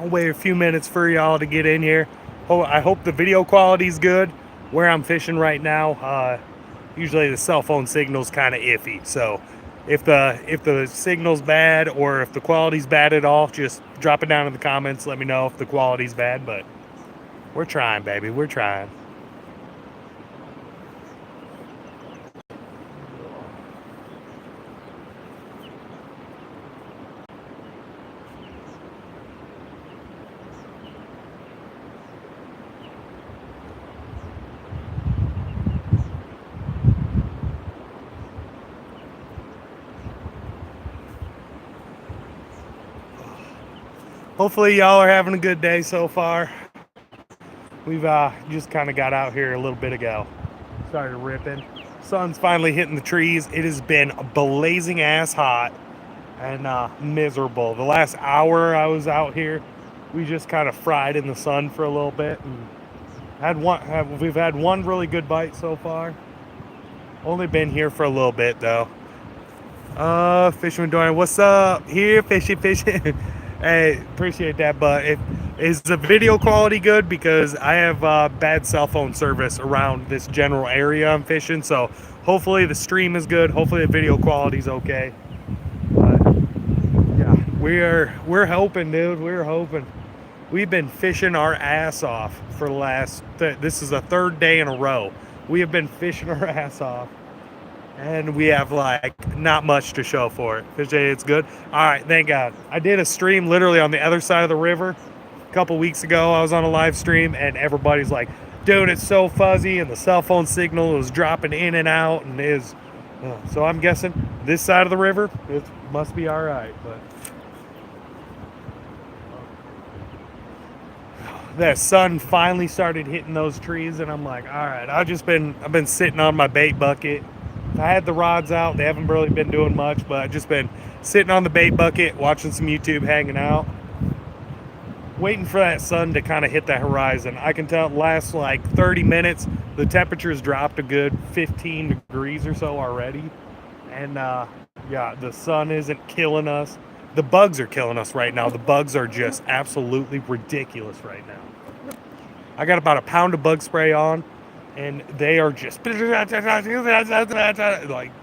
I'll wait a few minutes for y'all to get in here. I hope the video quality's good. Where I'm fishing right now, usually the cell phone signal's kind of iffy. So if the signal's bad or if the quality's bad at all, just drop it down in the comments. Let me know if the quality's bad. But we're trying, baby. We're trying. Hopefully y'all are having a good day so far. We've just kind of got out here a little bit ago. Started ripping. Sun's finally hitting the trees. It has been blazing ass hot and miserable. The last hour I was out here, we just kind of fried in the sun for a little bit. And we've had one really good bite so far. Only been here for a little bit though. Fisherman Dorian, what's up? Here, fishing. Hey, appreciate that, but is the video quality good? Because I have bad cell phone service around this general area I'm fishing, so hopefully the stream is good. Hopefully the video quality is okay. But yeah, we're hoping, dude. We're hoping. We've been fishing our ass off for the last. This is the third day in a row. We have been fishing our ass off. And we have like not much to show for it. It's good. All right, thank God. I did a stream literally on the other side of the river a couple weeks ago. I was on a live stream and everybody's like, dude, it's so fuzzy and the cell phone signal was dropping in and out and is. So I'm guessing this side of the river, it must be all right. But the sun finally started hitting those trees and I'm like, all right, I've been sitting on my bait bucket. I had the rods out. They haven't really been doing much, but I've just been sitting on the bait bucket, watching some YouTube, hanging out, waiting for that sun to kind of hit the horizon. I can tell it lasts like 30 minutes. The temperature's dropped a good 15 degrees or so already. And yeah, the sun isn't killing us. The bugs are killing us right now. The bugs are just absolutely ridiculous right now. I got about a pound of bug spray on. And they are just like,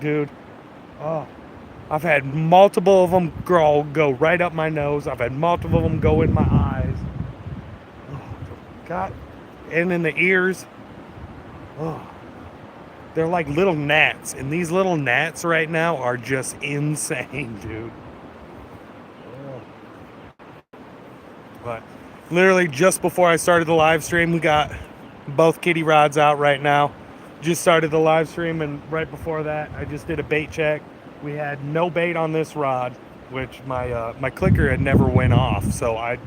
dude, oh, I've had multiple of them go right up my nose. I've had multiple of them go in my eyes. Oh, God, and in the ears. Oh, they're like little gnats. And these little gnats right now are just insane, dude. Oh. But literally just before I started the live stream, we got both kitty rods out right now. Just started the live stream, and right before that I just did a bait check. We had no bait on this rod, which my clicker had never went off, so I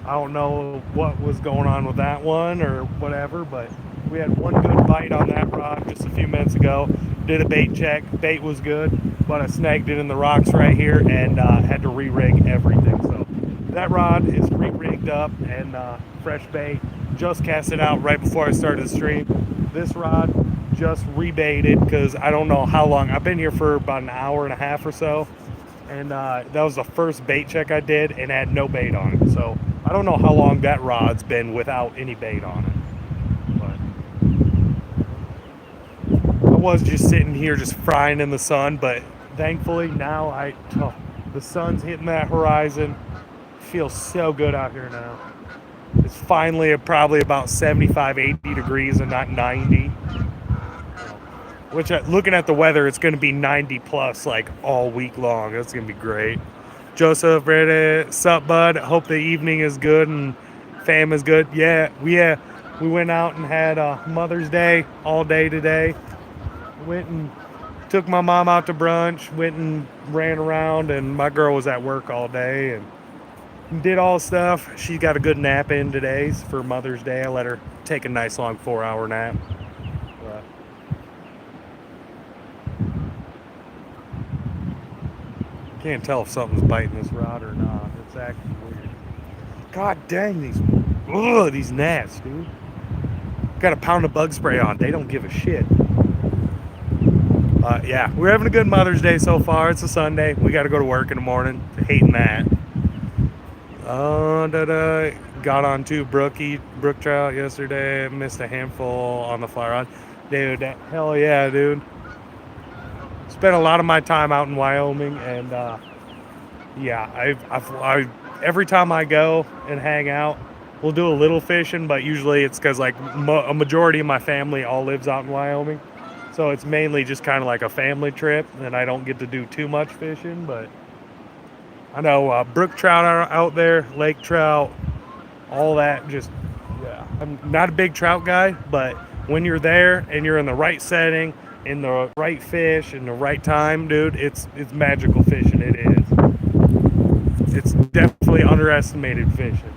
don't know what was going on with that one or whatever, but we had one good bite on that rod just a few minutes ago. Did a bait check, bait was good, but I snagged it in the rocks right here and had to re-rig everything. So that rod is re-rigged up and fresh bait. Just cast it out right before I started the stream. This rod just rebaited because I don't know how long. I've been here for about an hour and a half or so, and that was the first bait check I did and had no bait on it. So I don't know how long that rod's been without any bait on it. But I was just sitting here just frying in the sun, but thankfully now the sun's hitting that horizon. It feels so good out here now. It's finally probably about 75, 80 degrees and not 90. Which, looking at the weather, it's going to be 90 plus like all week long. That's going to be great. Joseph, Reddit, sup, bud? Hope the evening is good and fam is good. Yeah, we went out and had Mother's Day all day today. Went and took my mom out to brunch. Went and ran around, and my girl was at work all day and did all stuff. She got a good nap in today for Mother's Day. I let her take a nice long 4-hour nap. But can't tell if something's biting this rod or not. It's acting weird. God dang these gnats, dude. Got a pound of bug spray on. They don't give a shit. Yeah, we're having a good Mother's Day so far. It's a Sunday. We got to go to work in the morning. Hating that. Got on two brook trout yesterday. Missed a handful on the fly rod. Dude, hell yeah, dude. Spent a lot of my time out in Wyoming, and yeah, I every time I go and hang out, we'll do a little fishing, but usually it's because like a majority of my family all lives out in Wyoming, so it's mainly just kind of like a family trip, and I don't get to do too much fishing. But I know brook trout are out there, lake trout, all that. Just yeah, I'm not a big trout guy, but when you're there and you're in the right setting, in the right fish, in the right time, dude, it's magical fishing. It is. It's definitely underestimated fishing.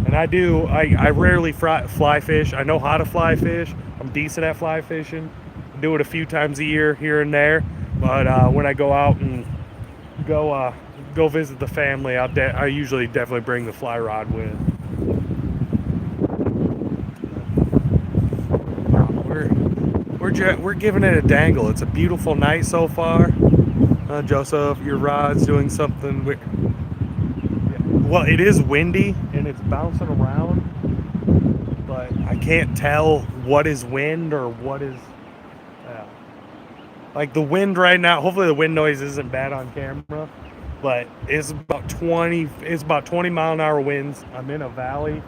And I rarely fly fish. I know how to fly fish. I'm decent at fly fishing. I do it a few times a year here and there. But when I go out and go visit the family, I usually definitely bring the fly rod with. We're giving it a dangle. It's a beautiful night so far. Joseph, your rod's doing something. Well, it is windy and it's bouncing around, but I can't tell what is wind or what is like the wind right now. Hopefully the wind noise isn't bad on camera, but it's about 20 mile an hour winds. I'm in a valley,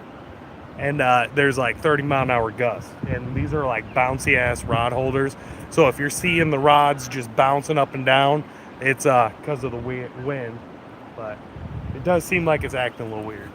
and there's like 30-mile-an-hour gusts, and these are like bouncy ass rod holders. So if you're seeing the rods just bouncing up and down, it's because of the wind, but it does seem like it's acting a little weird.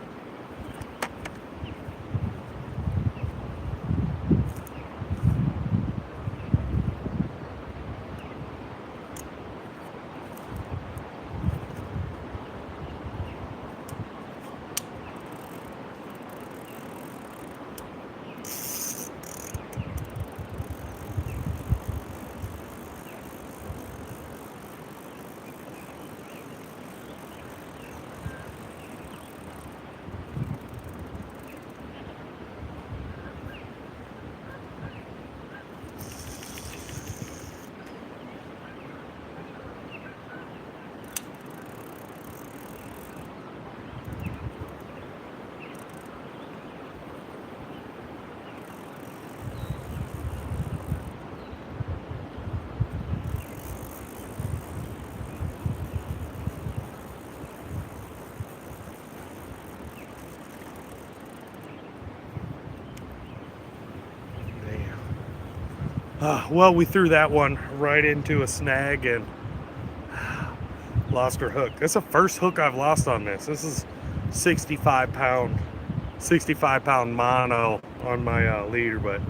Well, we threw that one right into a snag and lost her hook. That's the first hook I've lost on this. This is 65 pound mono on my leader, but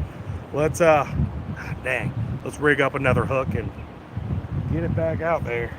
let's let's rig up another hook and get it back out there.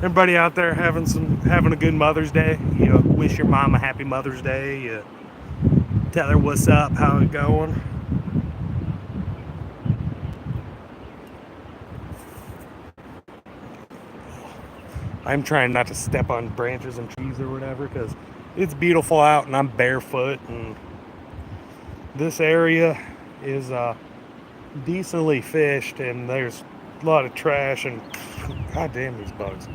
Everybody out there having a good Mother's Day. You wish your mom a happy Mother's Day. You tell her what's up, how it going. I'm trying not to step on branches and trees or whatever because it's beautiful out and I'm barefoot, and this area is decently fished, and there's a lot of trash and god damn these bugs.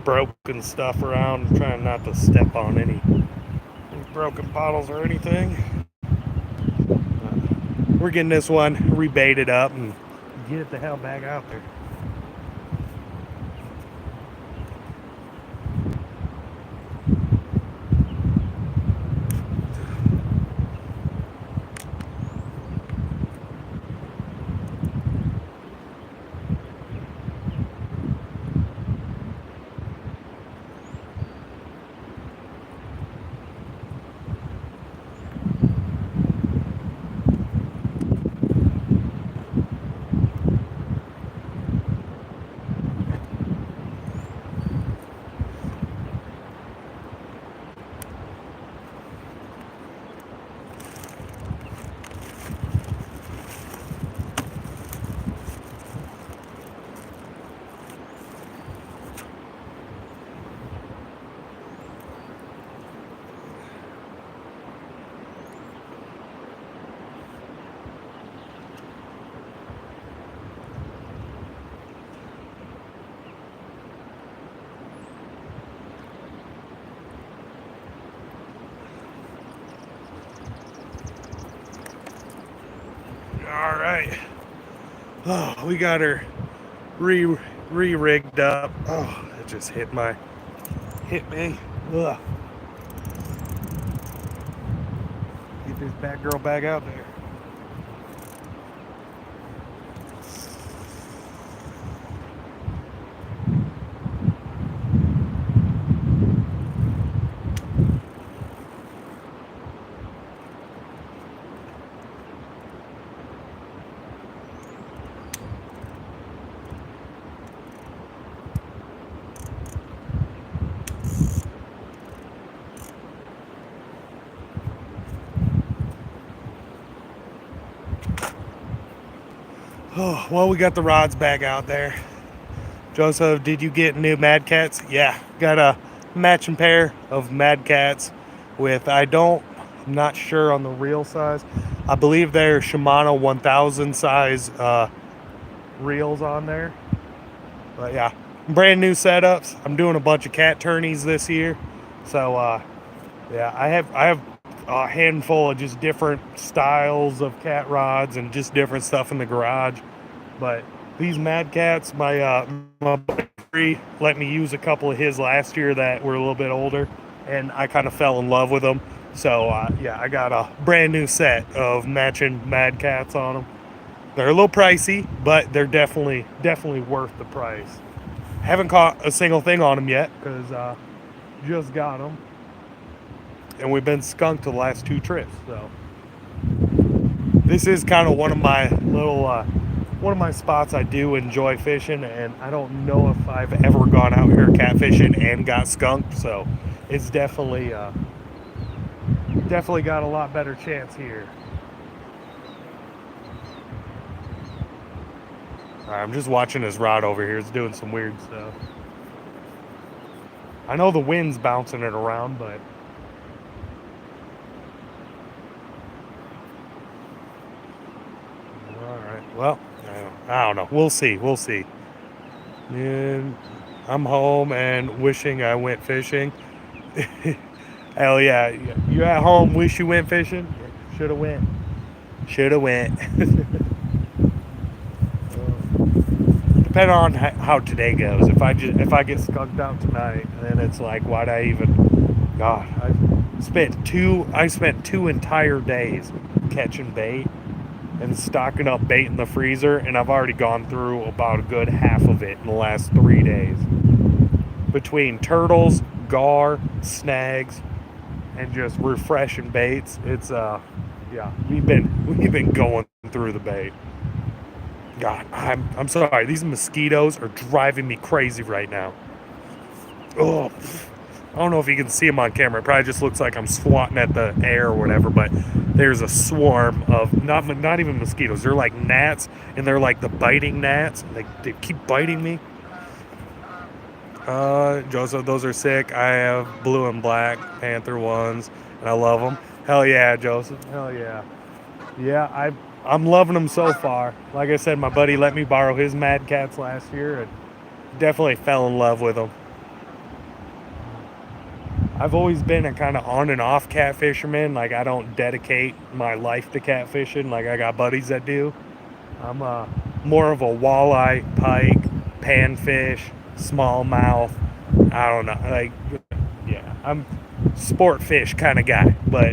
Broken stuff around. I'm trying not to step on any broken bottles or anything. We're getting this one rebaited up and get it the hell back out there. All right. Oh, we got her re-rigged up. Oh, it just hit me. Ugh. Get this bad girl back out there. Oh, well, we got the rods back out there. Joseph, did you get new Mad Cats? Yeah, got a matching pair of Mad Cats with, I'm not sure on the real size. I believe they're Shimano 1000 size reels on there. But yeah, brand new setups. I'm doing a bunch of cat tourneys this year. So yeah, I have a handful of just different styles of cat rods and just different stuff in the garage. But these Mad Cats, my buddy let me use a couple of his last year that were a little bit older, and I kind of fell in love with them. So yeah, I got a brand new set of matching Mad Cats on them. They're a little pricey, but they're definitely worth the price. Haven't caught a single thing on them yet because just got them, and we've been skunked the last 2 trips. So this is kind of one of my little one of my spots I do enjoy fishing, and I don't know if I've ever gone out here catfishing and got skunked. So it's definitely got a lot better chance here. I'm just watching this rod over here. It's doing some weird stuff. I know the wind's bouncing it around, but all right. Well, I don't know. We'll see. And I'm home and wishing I went fishing. Hell yeah. You at home, wish you went fishing? Shoulda went. Depending on how today goes. If I get skunked out tonight, then it's like, why'd I even? God, I spent 2 entire days catching bait and stocking up bait in the freezer, and I've already gone through about a good half of it in the last 3 days. Between turtles, gar, snags, and just refreshing baits, it's yeah, we've been going through the bait. God, I'm sorry. These mosquitoes are driving me crazy right now. Oh, I don't know if you can see them on camera. It probably just looks like I'm swatting at the air or whatever, but there's a swarm of not even mosquitoes. They're like gnats, and they're like the biting gnats. They keep biting me. Joseph, those are sick. I have blue and black Panther ones, and I love them. Hell yeah, Joseph. Hell yeah. Yeah, I'm loving them so far. Like I said, my buddy let me borrow his Mad Cats last year, and definitely fell in love with them. I've always been a kind of on and off catfisherman. Like, I don't dedicate my life to catfishing like I got buddies that do. I'm more of a walleye, pike, panfish, smallmouth. I don't know. Like, yeah, I'm sport fish kind of guy. But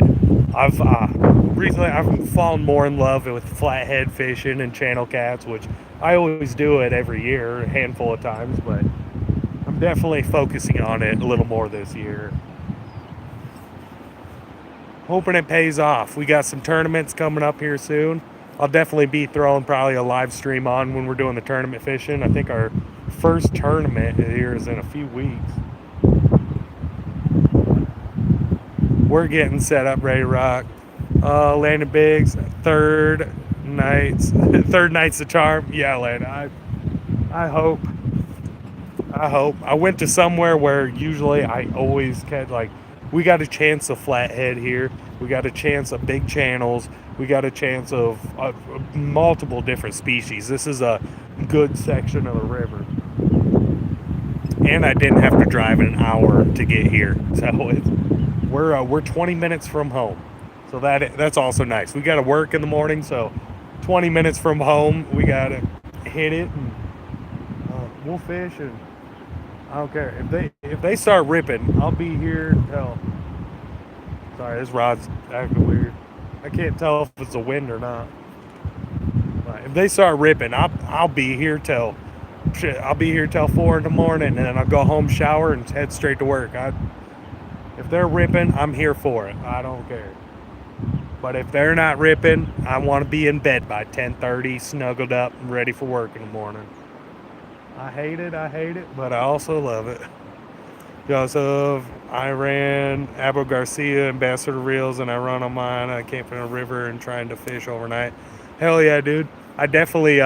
recently I've fallen more in love with flathead fishing and channel cats, which I always do it every year, a handful of times. But I'm definitely focusing on it a little more this year. Hoping it pays off. We got some tournaments coming up here soon. I'll definitely be throwing probably a live stream on when we're doing the tournament fishing. I think our first tournament here is in a few weeks. We're getting set up, ready to rock. Landon Biggs, third night's the charm. Yeah, Landon. I hope. I went to somewhere where usually I always catch, like, we got a chance of flathead here. We got a chance of big channels. We got a chance of multiple different species. This is a good section of the river. And I didn't have to drive an hour to get here. So we're 20 minutes from home. So that's also nice. We got to work in the morning, so 20 minutes from home. We gotta hit it, and we'll fish. And I don't care if they start ripping. I'll be here till. Sorry, this rod's acting weird. I can't tell if it's a wind or not. But if they start ripping, I'll be here till. Shit, I'll be here till 4 in the morning, and then I'll go home, shower, and head straight to work. If they're ripping, I'm here for it. I don't care. But if they're not ripping, I want to be in bed by 10:30, snuggled up and ready for work in the morning. I hate it, but I also love it. Joseph, I ran Abu Garcia, Ambassador Reels, and I run on mine. I camp in a river and trying to fish overnight. Hell yeah, dude. I definitely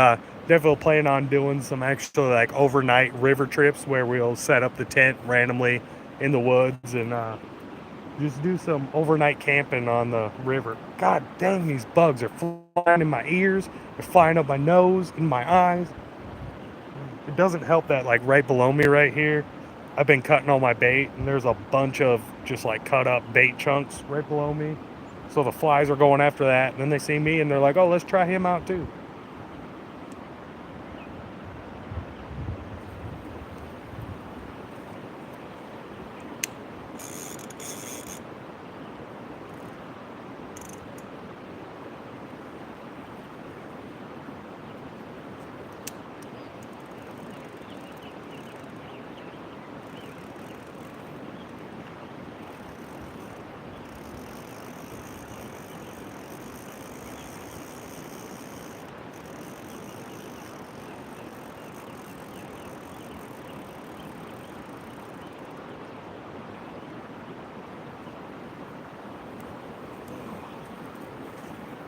plan on doing some actual like overnight river trips where we'll set up the tent randomly in the woods and just do some overnight camping on the river. God dang, these bugs are flying in my ears. They're flying up my nose, in my eyes. It doesn't help that like right below me right here, I've been cutting all my bait, and there's a bunch of just like cut up bait chunks right below me. So the flies are going after that, and then they see me and they're like, oh, let's try him out too.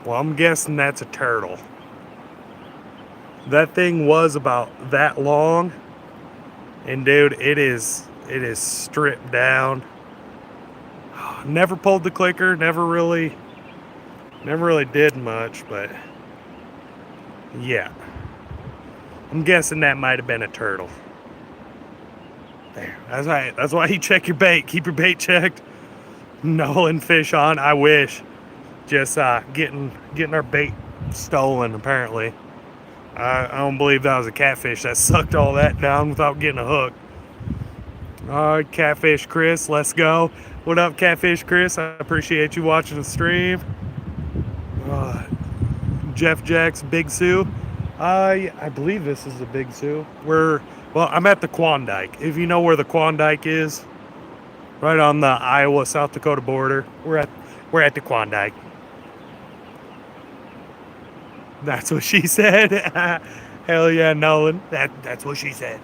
Well, I'm guessing that's a turtle. That thing was about that long, and dude, it is stripped down. Never pulled the clicker, never really did much, but yeah. I'm guessing that might have been a turtle. There. That's right. That's why you check your bait. Keep your bait checked. Knowing fish on. I wish. Just getting our bait stolen, apparently. I don't believe that was a catfish that sucked all that down without getting a hook. All right, Catfish Chris, let's go. What up, Catfish Chris? I appreciate you watching the stream. Jeff Jacks, Big Sioux. I believe this is the Big Sioux. I'm at the Klondike. If you know where the Klondike is, right on the Iowa-South Dakota border. We're at the Klondike. That's what she said. Hell yeah, Nolan. That's what she said.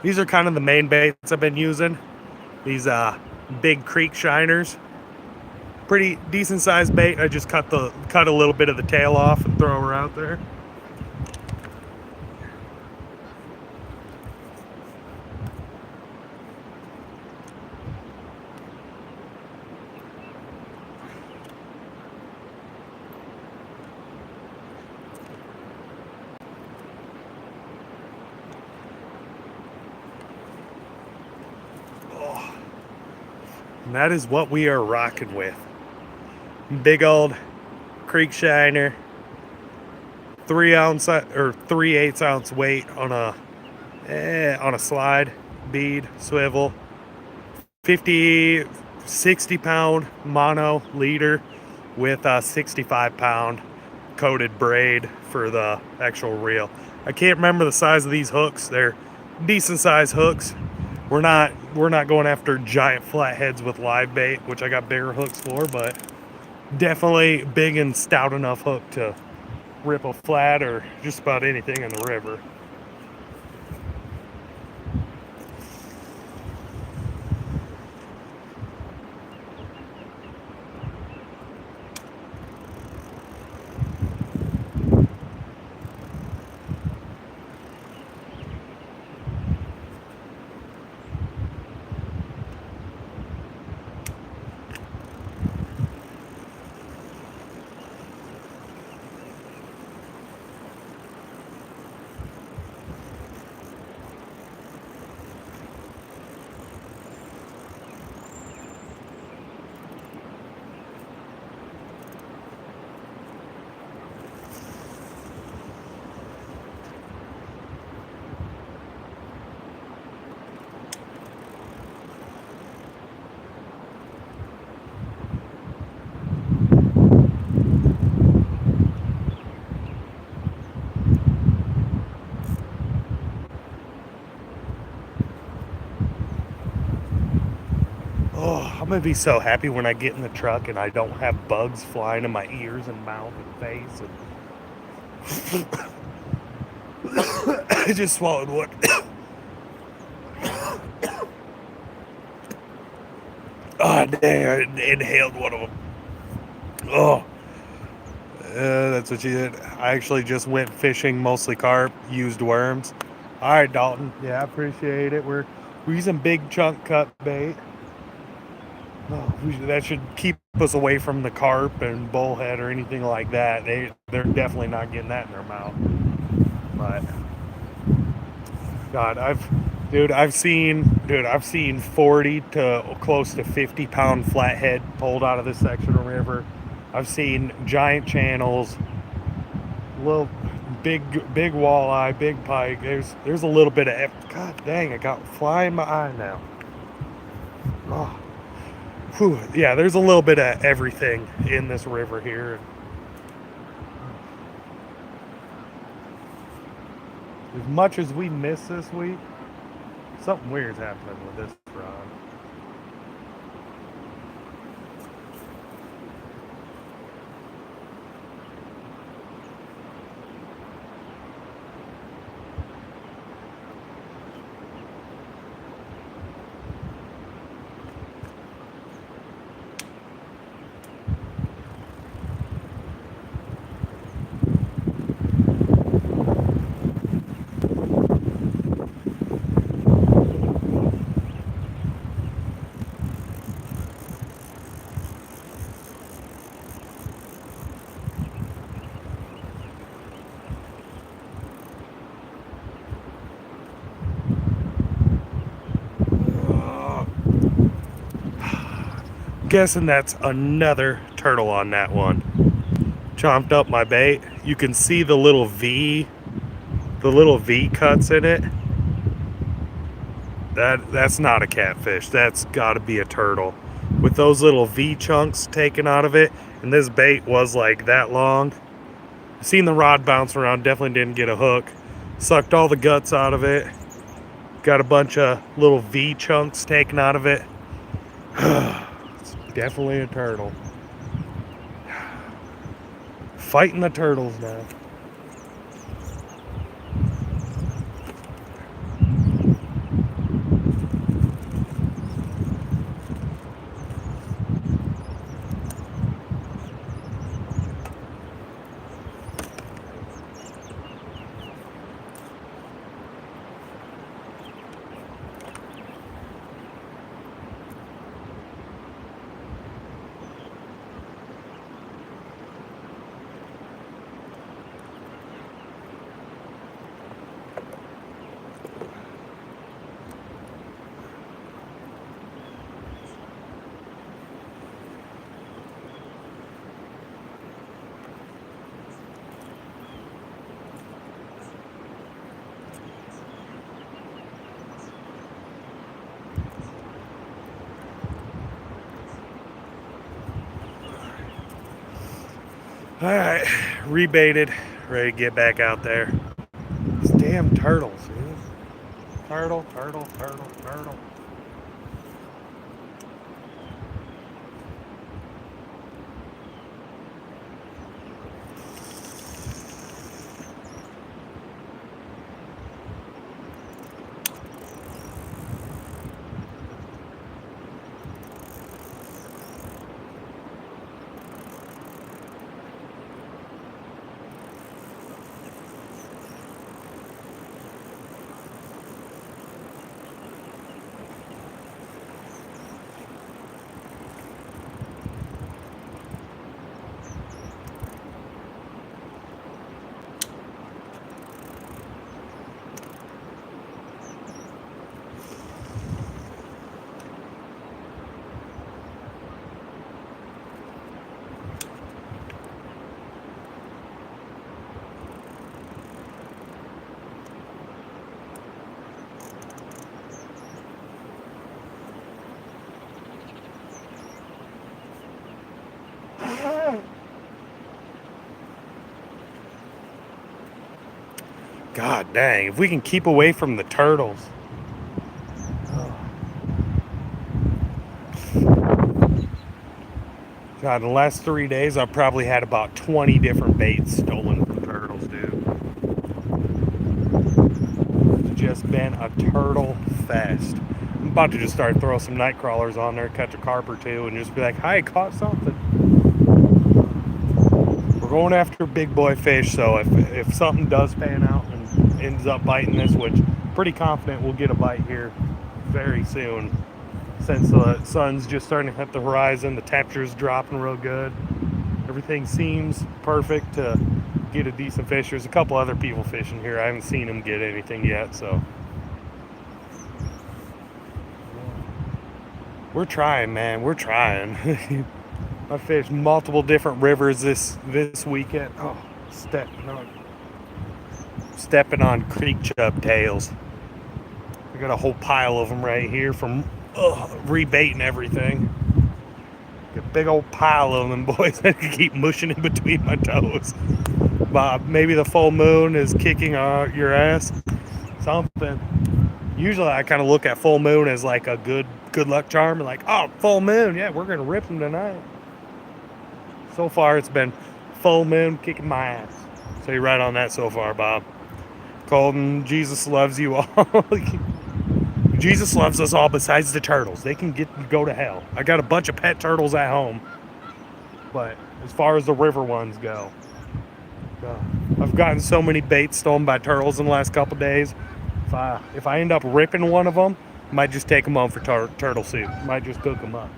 These are kind of the main baits I've been using. These big creek shiners. Pretty decent sized bait. I just cut a little bit of the tail off and throw her out there. And that is what we are rocking with. Big old creek shiner, 3/8 ounce weight on a slide, bead, swivel, 60 pound mono leader with a 65 pound coated braid for the actual reel. I can't remember the size of these hooks. They're decent sized hooks. We're not going after giant flatheads with live bait, which I got bigger hooks for, but definitely big and stout enough hook to rip a flat or just about anything in the river. Oh, I'm gonna be so happy when I get in the truck and I don't have bugs flying in my ears and mouth and face. And I just swallowed one. Oh, dang, I inhaled one of them. Oh, that's what you did. I actually just went fishing, mostly carp, used worms. All right, Dalton. Yeah, I appreciate it. We're using big chunk cut bait. Oh, that should keep us away from the carp and bullhead or anything like that. They're definitely not getting that in their mouth. But God, I've seen 40 to close to 50-pound flathead pulled out of this section of river. I've seen giant channels, little big walleye, big pike. There's a little bit of God dang, I got fly in my eye now. Oh, whew, yeah, there's a little bit of everything in this river here. As much as we missed this week, something weird's happening with this rod. Guessing that's another turtle on that one. Chomped up my bait. You can see the little V cuts in it. That's not a catfish. That's got to be a turtle. With those little V chunks taken out of it, and this bait was like that long. Seen the rod bounce around, definitely didn't get a hook. Sucked all the guts out of it. Got a bunch of little V chunks taken out of it. It's definitely a turtle. Fighting the turtles now. Alright, rebaited, ready to get back out there. These damn turtles, dude. Turtle. God dang, if we can keep away from the turtles. God, in the last 3 days, I've probably had about 20 different baits stolen from turtles, dude. It's just been a turtle fest. I'm about to just start throwing some night crawlers on there, catch a carp or two, and just be like, "Hi, caught something." We're going after big boy fish, so if something does pan out and ends up biting this, which pretty confident we'll get a bite here very soon, since the sun's just starting to hit the horizon, the temperature's dropping real good. Everything seems perfect to get a decent fish. There's a couple other people fishing here. I haven't seen them get anything yet, so we're trying, man. We're trying. I fished multiple different rivers this weekend. Oh, stepping on creek chub tails. I got a whole pile of them right here from rebaiting everything. A big old pile of them, boys. I can keep mushing in between my toes. Bob, maybe the full moon is kicking your ass. Something. Usually I kind of look at full moon as like a good luck charm. Like, oh, full moon. Yeah, we're going to rip them tonight. So far, it's been full moon kicking my ass. So you're right on that so far, Bob. Colton, Jesus loves you all. Jesus loves us all besides the turtles. They can go to hell. I got a bunch of pet turtles at home. But as far as the river ones go, I've gotten so many baits stolen by turtles in the last couple days. If I end up ripping one of them, I might just take them home for turtle soup. Might just cook them up.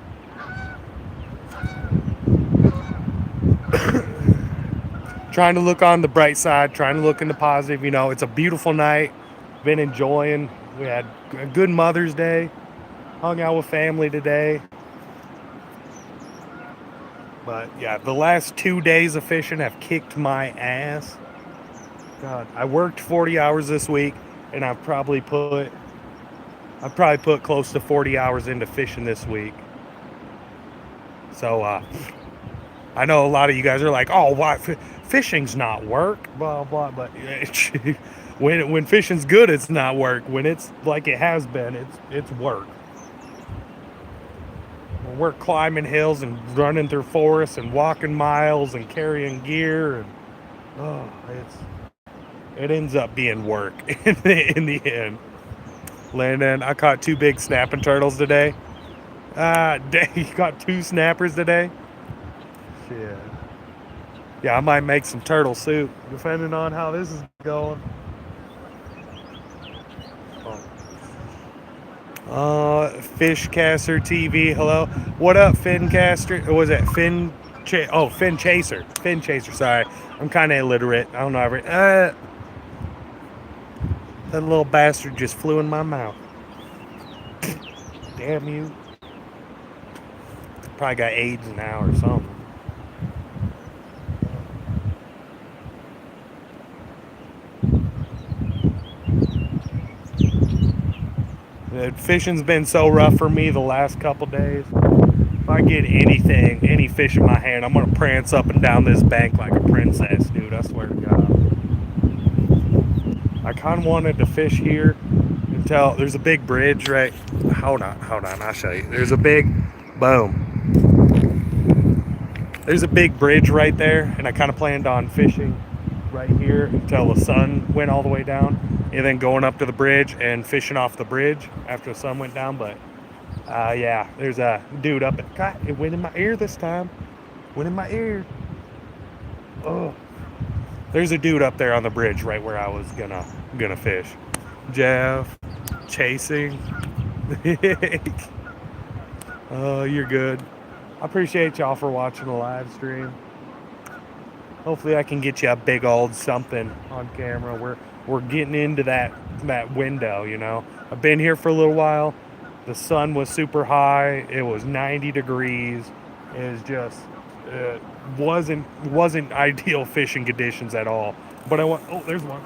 Trying to look on the bright side, trying to look in the positive. You know, it's a beautiful night. Been enjoying. We had a good Mother's Day. Hung out with family today. But yeah, the last 2 days of fishing have kicked my ass. God, I worked 40 hours this week, and I've probably put close to 40 hours into fishing this week. So I know a lot of you guys are like, "Oh, why fishing's not work?" Blah blah. But when fishing's good, it's not work. When it's like it has been, it's work. When we're climbing hills and running through forests and walking miles and carrying gear, and it ends up being work in the end. Landon, I caught 2 big snapping turtles today. You caught 2 snappers today. Shit. Yeah, I might make some turtle soup, depending on how this is going. Fishcaster TV, hello. What up, Fincaster? Or was it Fin Chaser. Fin Chaser, sorry. I'm kind of illiterate. I don't know every. That little bastard just flew in my mouth. Damn you. Probably got AIDS now or something. Fishing's been so rough for me the last couple days. If I get any fish in my hand, I'm gonna prance up and down this bank like a princess, dude. I swear to God. I kind of wanted to fish here until there's a big bridge, right? Hold on, I'll show you. There's a big There's a big bridge right there, and I kind of planned on fishing right here until the sun went all the way down, and then going up to the bridge and fishing off the bridge after the sun went down. But yeah, there's a dude up at. God, it went in my ear this time. Went in my ear. Oh, there's a dude up there on the bridge right where I was gonna fish. Jeff, chasing. Oh, you're good. I appreciate y'all for watching the live stream. Hopefully I can get you a big old something on camera. We're getting into that window, you know. I've been here for a little while. The sun was super high. It was 90 degrees. It was just wasn't ideal fishing conditions at all. But I want there's one.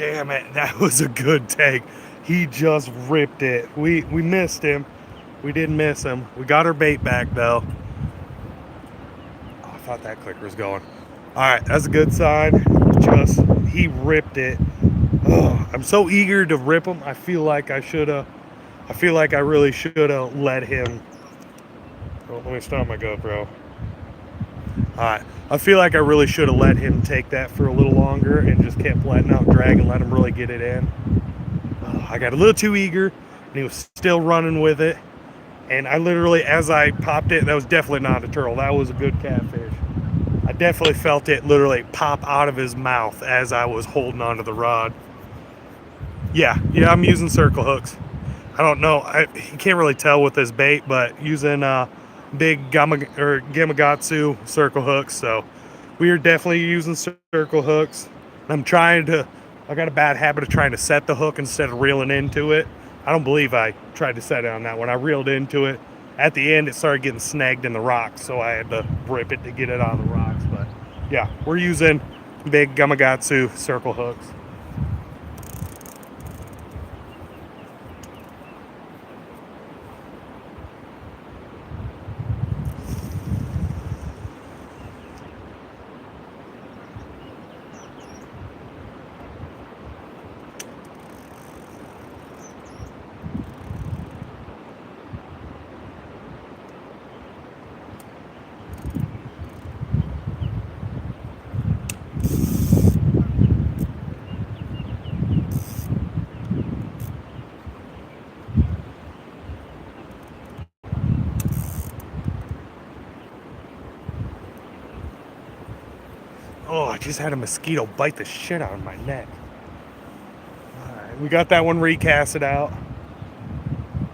Damn it, that was a good take. He just ripped it. We missed him. We didn't miss him. We got our bait back though. Oh, I thought that clicker was going. All right, that's a good sign. Just he ripped it. Oh, I'm so eager to rip him. I feel like I shoulda. I feel like I really shoulda let him. Oh, let me stop my GoPro. Alright, I feel like I really should have let him take that for a little longer and just kept letting out drag and let him really get it in. I got a little too eager and he was still running with it. And I literally, as I popped it, that was definitely not a turtle. That was a good catfish. I definitely felt it literally pop out of his mouth as I was holding onto the rod. Yeah, I'm using circle hooks. I don't know. You can't really tell with this bait, but using big Gamakatsu circle hooks. So we are definitely using circle hooks. I got a bad habit of trying to set the hook instead of reeling into it. I don't believe I tried to set it on that one. I reeled into it. At the end, it started getting snagged in the rocks, so I had to rip it to get it on the rocks. But yeah, we're using big Gamakatsu circle hooks. Oh, I just had a mosquito bite the shit out of my neck. Alright, we got that one recasted out.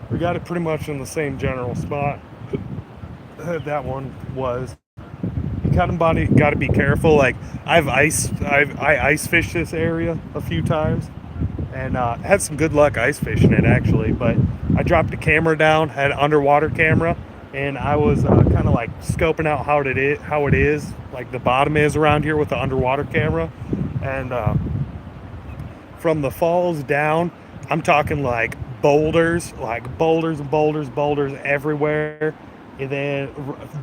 We got it pretty much in the same general spot that one was. You kind of got to be careful. Like I ice fished this area a few times, and had some good luck ice fishing it actually. But I dropped the camera down, had an underwater camera, and I was kind of like scoping out how it is, like the bottom is around here with the underwater camera, and from the falls down, I'm talking like boulders and boulders everywhere, and then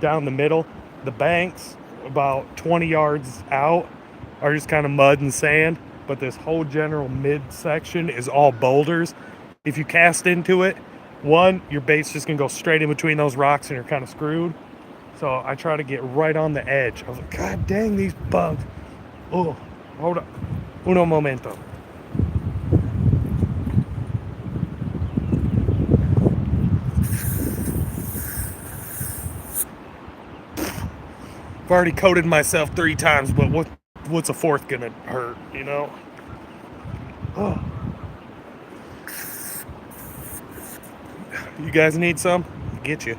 down the middle, the banks about 20 yards out are just kind of mud and sand, but this whole general midsection is all boulders. If you cast into it, your bait's just gonna go straight in between those rocks and you're kind of screwed. So I try to get right on the edge. I was like, God dang these bugs. Oh, hold up. Uno momento. I've already coated myself 3 times, but what's a fourth gonna hurt, you know? Oh. You guys need some? I'll get you.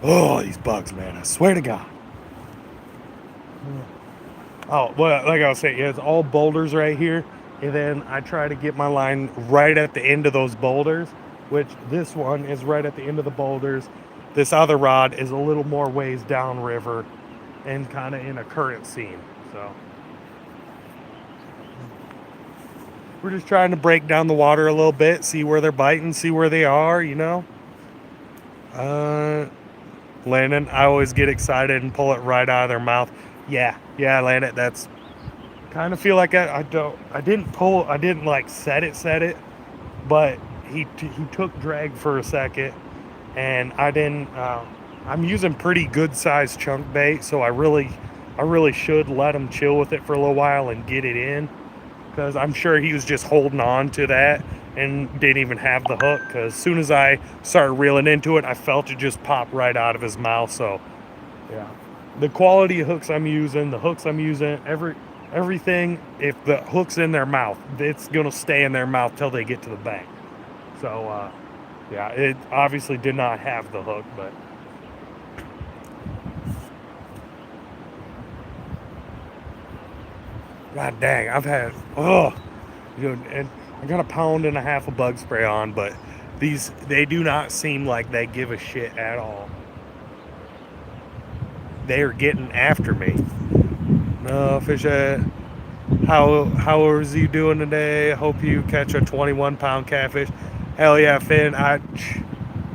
Oh, these bugs, man. I swear to God. Oh, well, like I was saying, yeah, it's all boulders right here. And then I try to get my line right at the end of those boulders, which this one is right at the end of the boulders. This other rod is a little more ways downriver and kind of in a current scene. So we're just trying to break down the water a little bit, see where they're biting, see where they are, you know. Landon, I always get excited and pull it right out of their mouth. Yeah, Landon, that's kind of feel like I didn't like set it, but he took drag for a second, and I didn't. I'm using pretty good sized chunk bait, so I really should let him chill with it for a little while and get it in, because I'm sure he was just holding on to that and didn't even have the hook, because as soon as I started reeling into it, I felt it just pop right out of his mouth. So yeah, the quality of hooks I'm using, everything, if the hook's in their mouth, it's gonna stay in their mouth till they get to the bank. So yeah, it obviously did not have the hook, but God dang, and I got 1.5 pounds of bug spray on, but they do not seem like they give a shit at all. They are getting after me. No fish. How is you doing today? Hope you catch a 21-pound catfish. Hell yeah, Finn. I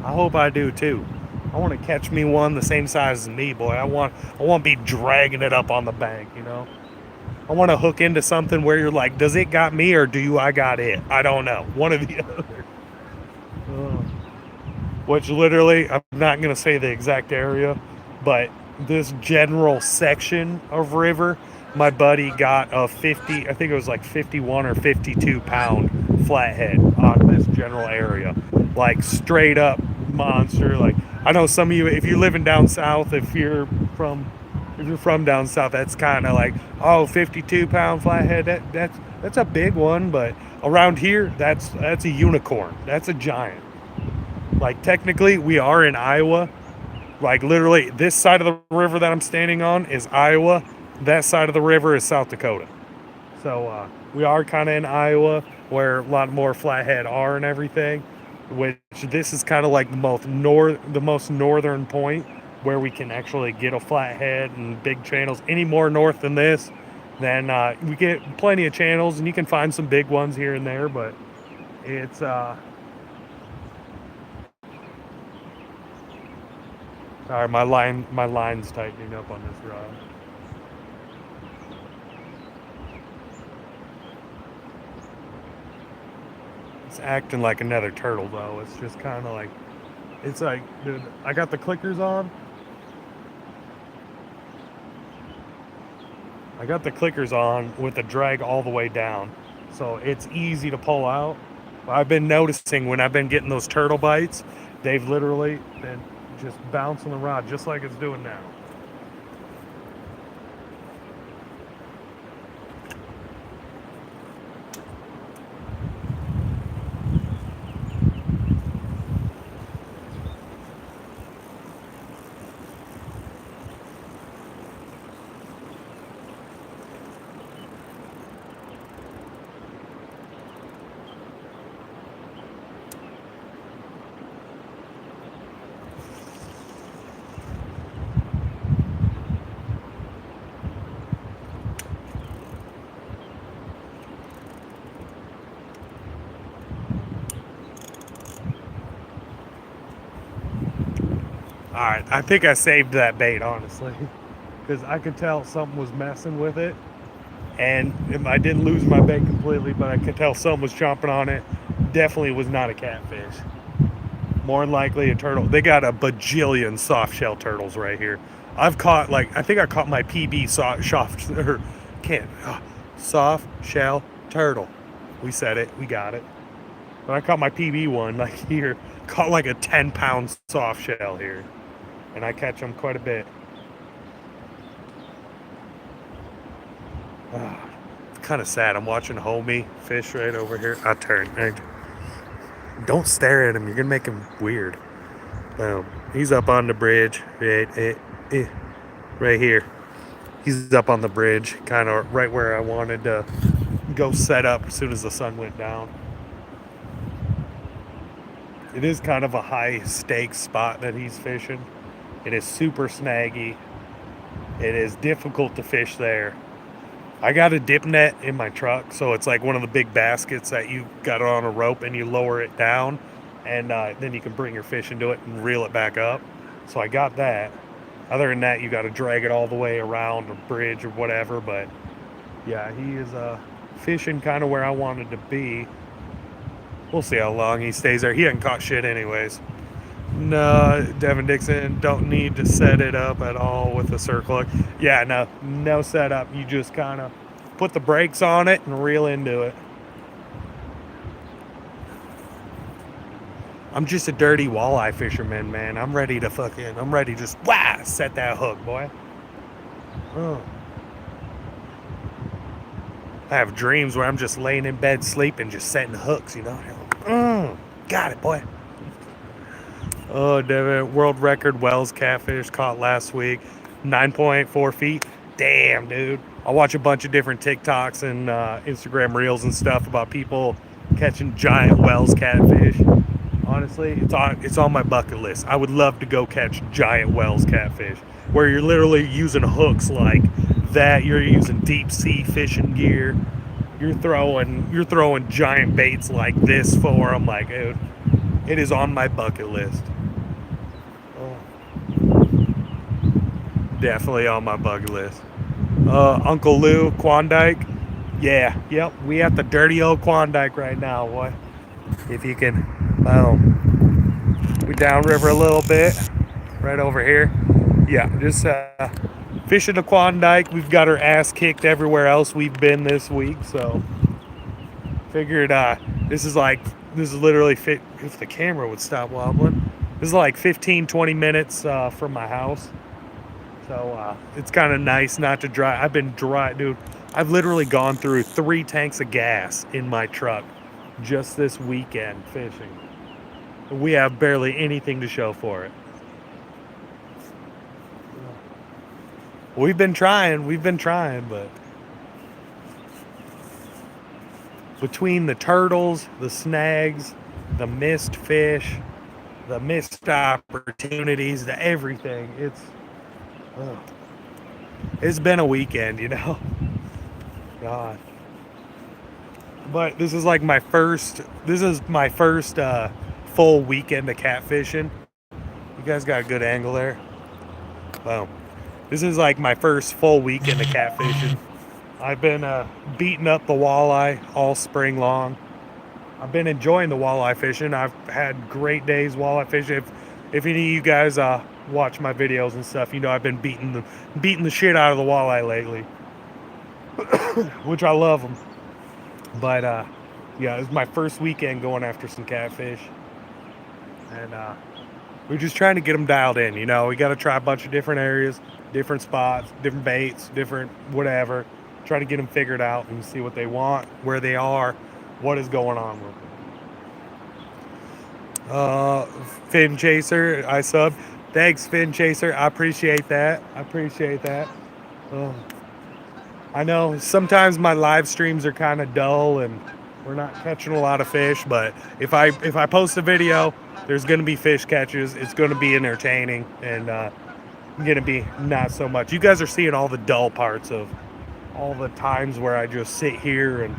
hope I do too. I want to catch me one the same size as me, boy. I want to be dragging it up on the bank, you know. I want to hook into something where you're like, does it got me or do I got it? I don't know. One of the other. Uh, which literally, I'm not going to say the exact area, but this general section of river, my buddy got a 50, I think it was like 51 or 52-pound flathead on this general area. Like straight up monster. Like, I know some of you, if you're living down south, from if you're from down south, that's kind of like, oh, 52-pound flathead. That's a big one, but around here, that's a unicorn. That's a giant. Like technically, we are in Iowa. Like literally, this side of the river that I'm standing on is Iowa. That side of the river is South Dakota. So we are kind of in Iowa, where a lot more flathead are and everything. Which this is kind of like the most northern point where we can actually get a flathead and big channels. Any more north than this, then we get plenty of channels, and you can find some big ones here and there. But it's all right. My line's tightening up on this rod. It's acting like another turtle though. It's just kind of like, it's like, dude, I got the clickers on. I got the clickers on with the drag all the way down, so it's easy to pull out. I've been noticing when I've been getting those turtle bites, they've literally been just bouncing the rod just like it's doing now. All right, I think I saved that bait honestly, because I could tell something was messing with it, and I didn't lose my bait completely, but I could tell something was chomping on it. Definitely was not a catfish. More than likely a turtle. They got a bajillion soft shell turtles right here. I've caught I think I caught my PB soft or can't soft shell turtle. We said it. We got it. But I caught my PB one like here. Caught like a 10-pound soft shell here, and I catch them quite a bit. It's kind of sad. I'm watching homie fish right over here. I turn. Don't stare at him. You're gonna make him weird. He's up on the bridge. Right here. He's up on the bridge, kind of right where I wanted to go set up as soon as the sun went down. It is kind of a high stakes spot that he's fishing. It is super snaggy. It is difficult to fish there. I got a dip net in my truck, so it's like one of the big baskets that you got on a rope and you lower it down, and then you can bring your fish into it and reel it back up. So I got that. Other than that, you got to drag it all the way around a bridge or whatever. But yeah, he is fishing kind of where I wanted to be. We'll see how long he stays there. He hasn't caught shit anyways. No, Devin Dixon, don't need to set it up at all with the circle hook. Yeah, no setup. You just kind of put the brakes on it and reel into it. I'm just a dirty walleye fisherman, man. I'm ready to just set that hook, boy. Oh. I have dreams where I'm just laying in bed sleeping, just setting hooks, you know. Got it, boy. Oh, Devin, world record Wells catfish caught last week, 9.4 feet. Damn, dude. I watch a bunch of different TikToks and Instagram reels and stuff about people catching giant Wells catfish. Honestly, it's on my bucket list. I would love to go catch giant Wells catfish, where you're literally using hooks like that, you're using deep sea fishing gear. You're throwing giant baits like this for them. Like, dude, it is on my bucket list. Oh, definitely on my bucket list. Uncle Lou, Klondike. Yeah, yep. We at the dirty old Klondike right now, boy. If you can, we downriver a little bit, right over here. Yeah, just fishing the Klondike. We've got our ass kicked everywhere else we've been this week, so figured this is literally fit if the camera would stop wobbling. This is like 15-20 minutes from my house, so it's kind of nice not to drive. I've been dry, dude. I've literally gone through 3 tanks of gas in my truck just this weekend fishing. We have barely anything to show for it. We've been trying, but between the turtles, the snags, the missed fish, the missed opportunities, the everything, it's been a weekend, you know. God. But this is my first full weekend of catfishing. You guys got a good angle there. Wow. This is like my first full weekend of catfishing. I've been beating up the walleye all spring long. I've been enjoying the walleye fishing. I've had great days walleye fishing. If any of you guys watch my videos and stuff, you know I've been beating the shit out of the walleye lately, which I love them. But yeah, it was my first weekend going after some catfish, and we're just trying to get them dialed in. You know, we got to try a bunch of different areas, different spots, different baits, different whatever. Try to get them figured out and see what they want, where they are, what is going on with them. Fin Chaser, I sub. Thanks, Fin Chaser. I appreciate that. I know sometimes my live streams are kind of dull and we're not catching a lot of fish, but if I post a video, there's going to be fish catches. It's going to be entertaining and going to be not so much. You guys are seeing all the dull parts of all the times where I just sit here and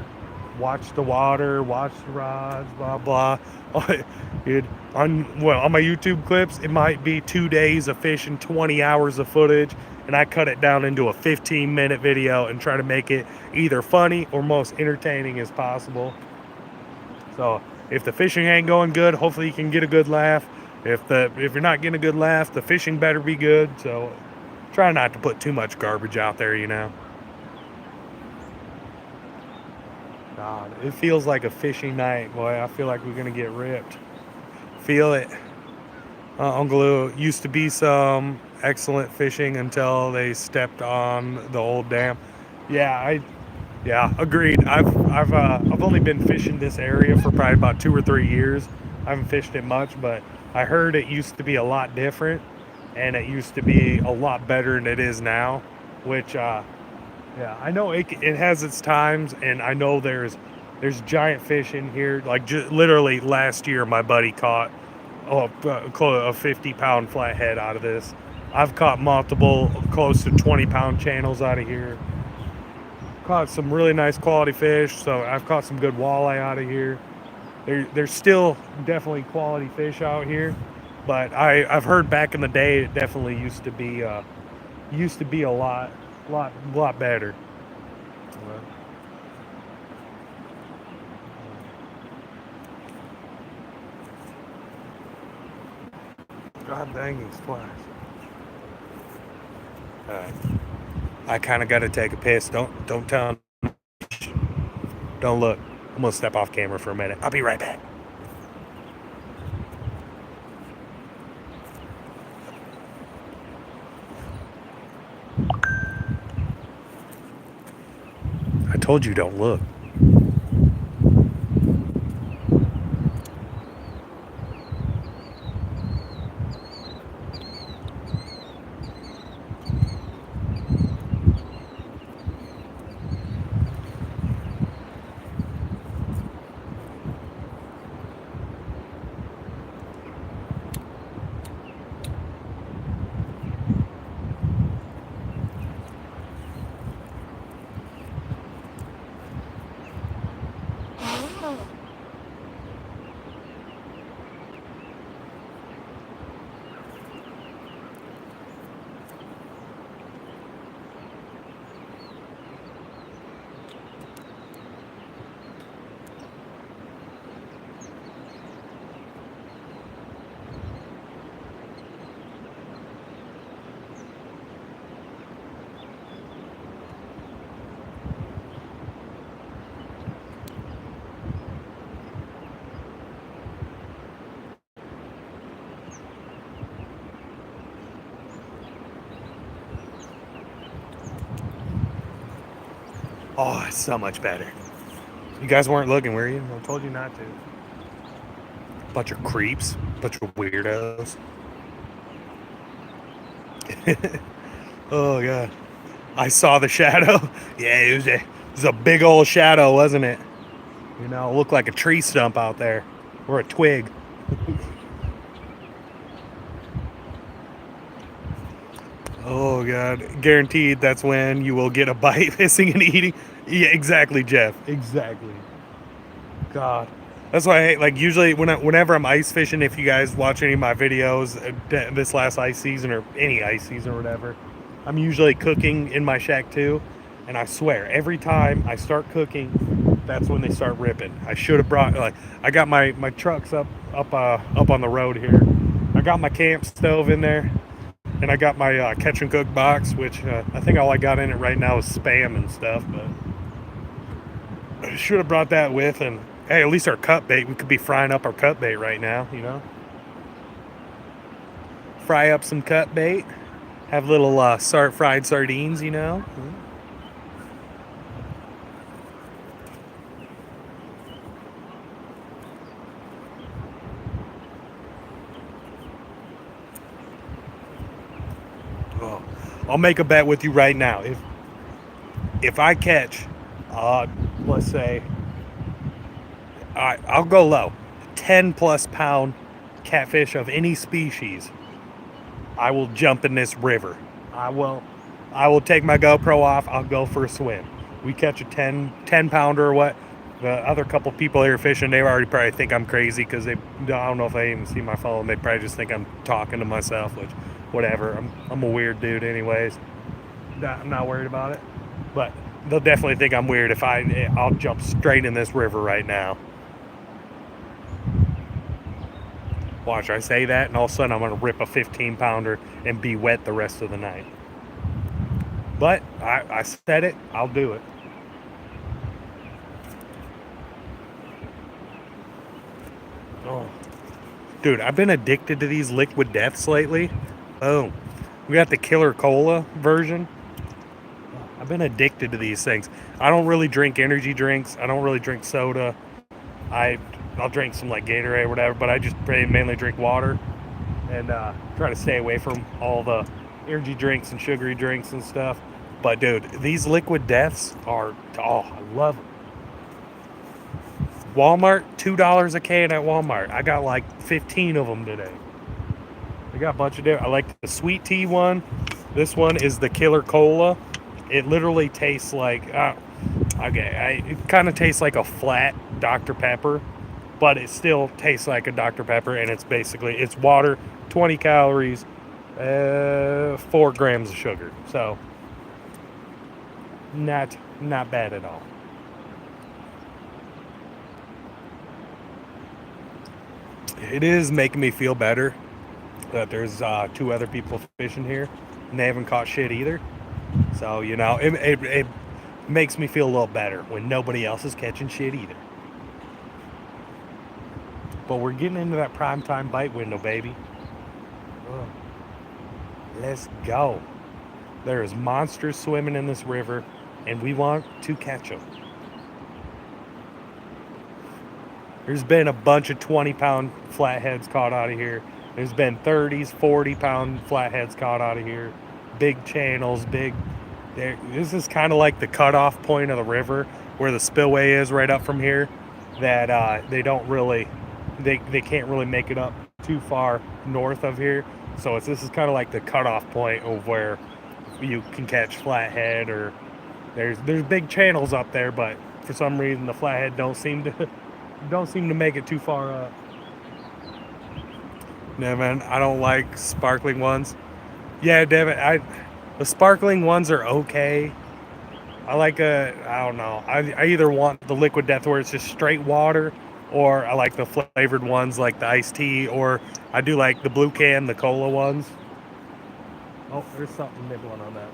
watch the water, watch the rods, blah blah. Dude, on my YouTube clips, it might be 2 days of fishing, 20 hours of footage, and I cut it down into a 15-minute video and try to make it either funny or most entertaining as possible. So if the fishing ain't going good, hopefully you can get a good laugh. If you're not getting a good laugh, the fishing better be good. So try not to put too much garbage out there, you know. God, it feels like a fishing night, boy. I feel like we're gonna get ripped. Feel it. Uncle Lou, used to be some excellent fishing until they stepped on the old dam. Yeah, agreed. I've only been fishing this area for probably about 2 or 3 years. I haven't fished it much, but I heard it used to be a lot different, and it used to be a lot better than it is now. Which, yeah, I know it has its times, and I know there's giant fish in here. Like literally last year, my buddy caught a 50-pound flathead out of this. I've caught multiple close to 20-pound channels out of here. Caught some really nice quality fish, so I've caught some good walleye out of here. There's still definitely quality fish out here, but I've heard back in the day it definitely used to be a lot better. God dang these flies. Alright. I kinda gotta take a piss. Don't tell them. Don't look. I'm gonna step off camera for a minute. I'll be right back. I told you don't look. Oh, it's so much better. You guys weren't looking, were you? I told you not to. Bunch of creeps, bunch of weirdos. Oh god, I saw the shadow. Yeah, it was a big old shadow, wasn't it? You know, it looked like a tree stump out there, or a twig. Oh god, guaranteed that's when you will get a bite, hissing and eating. Yeah, exactly, Jeff. Exactly. God, that's why I hate, like, usually whenever I'm ice fishing, if you guys watch any of my videos this last ice season or any ice season or whatever, I'm usually cooking in my shack too. And I swear, every time I start cooking, that's when they start ripping. I should have brought, like, I got my trucks up on the road here. I got my camp stove in there, and I got my catch and cook box, which I think all I got in it right now is Spam and stuff, but I should have brought that with. And hey, at least our cut bait, we could be frying up our cut bait right now, you know? Fry up some cut bait, have little fried sardines, you know? Oh, I'll make a bet with you right now. If I catch, uh, let's say, I'll go low, 10+ pound catfish of any species, I will jump in this river. I will I will take my GoPro off. I'll go for a swim. We catch a 10 pounder or what. The other couple people here fishing, they already probably think I'm crazy because I don't know if they even see my phone. They probably just think I'm talking to myself, which, whatever. I'm a weird dude, anyways. I'm not worried about it. But they'll definitely think I'm weird if I'll jump straight in this river right now. Watch, I say that, and all of a sudden I'm going to rip a 15 pounder and be wet the rest of the night. But I said it, I'll do it. Oh, dude, I've been addicted to these liquid deaths lately. Oh, we got the Killer Cola version. I've been addicted to these things. I don't really drink energy drinks. I don't really drink soda. I I'll drink some like Gatorade or whatever, but I just mainly drink water and try to stay away from all the energy drinks and sugary drinks and stuff. But dude, these liquid deaths are, oh, I love them. Walmart, $2 a can at Walmart. I got like 15 of them today. They got a bunch of different. I like the sweet tea one. This one is the Killer Cola. It literally tastes like, it kind of tastes like a flat Dr. Pepper, but it still tastes like a Dr. Pepper, and it's water, 20 calories, 4 grams of sugar. So not bad at all. It is making me feel better that there's 2 other people fishing here, and they haven't caught shit either. So, you know, it makes me feel a little better when nobody else is catching shit either. But we're getting into that prime time bite window, baby. Ugh. Let's go. There is monsters swimming in this river, and we want to catch them. There's been a bunch of 20-pound flatheads caught out of here. There's been 30s, 40-pound flatheads caught out of here. Big channels, this is kind of like the cutoff point of the river where the spillway is right up from here, that they can't really make it up too far north of here. So this is kind of like the cutoff point of where you can catch flathead, or there's big channels up there, but for some reason the flathead don't seem to make it too far up. No, man, I don't like sparkling ones. Yeah, Devin, the sparkling ones are okay. I don't know. I either want the liquid death where it's just straight water, or I like the flavored ones like the iced tea, or I do like the blue can, the cola ones. Oh, there's something nibbling on that.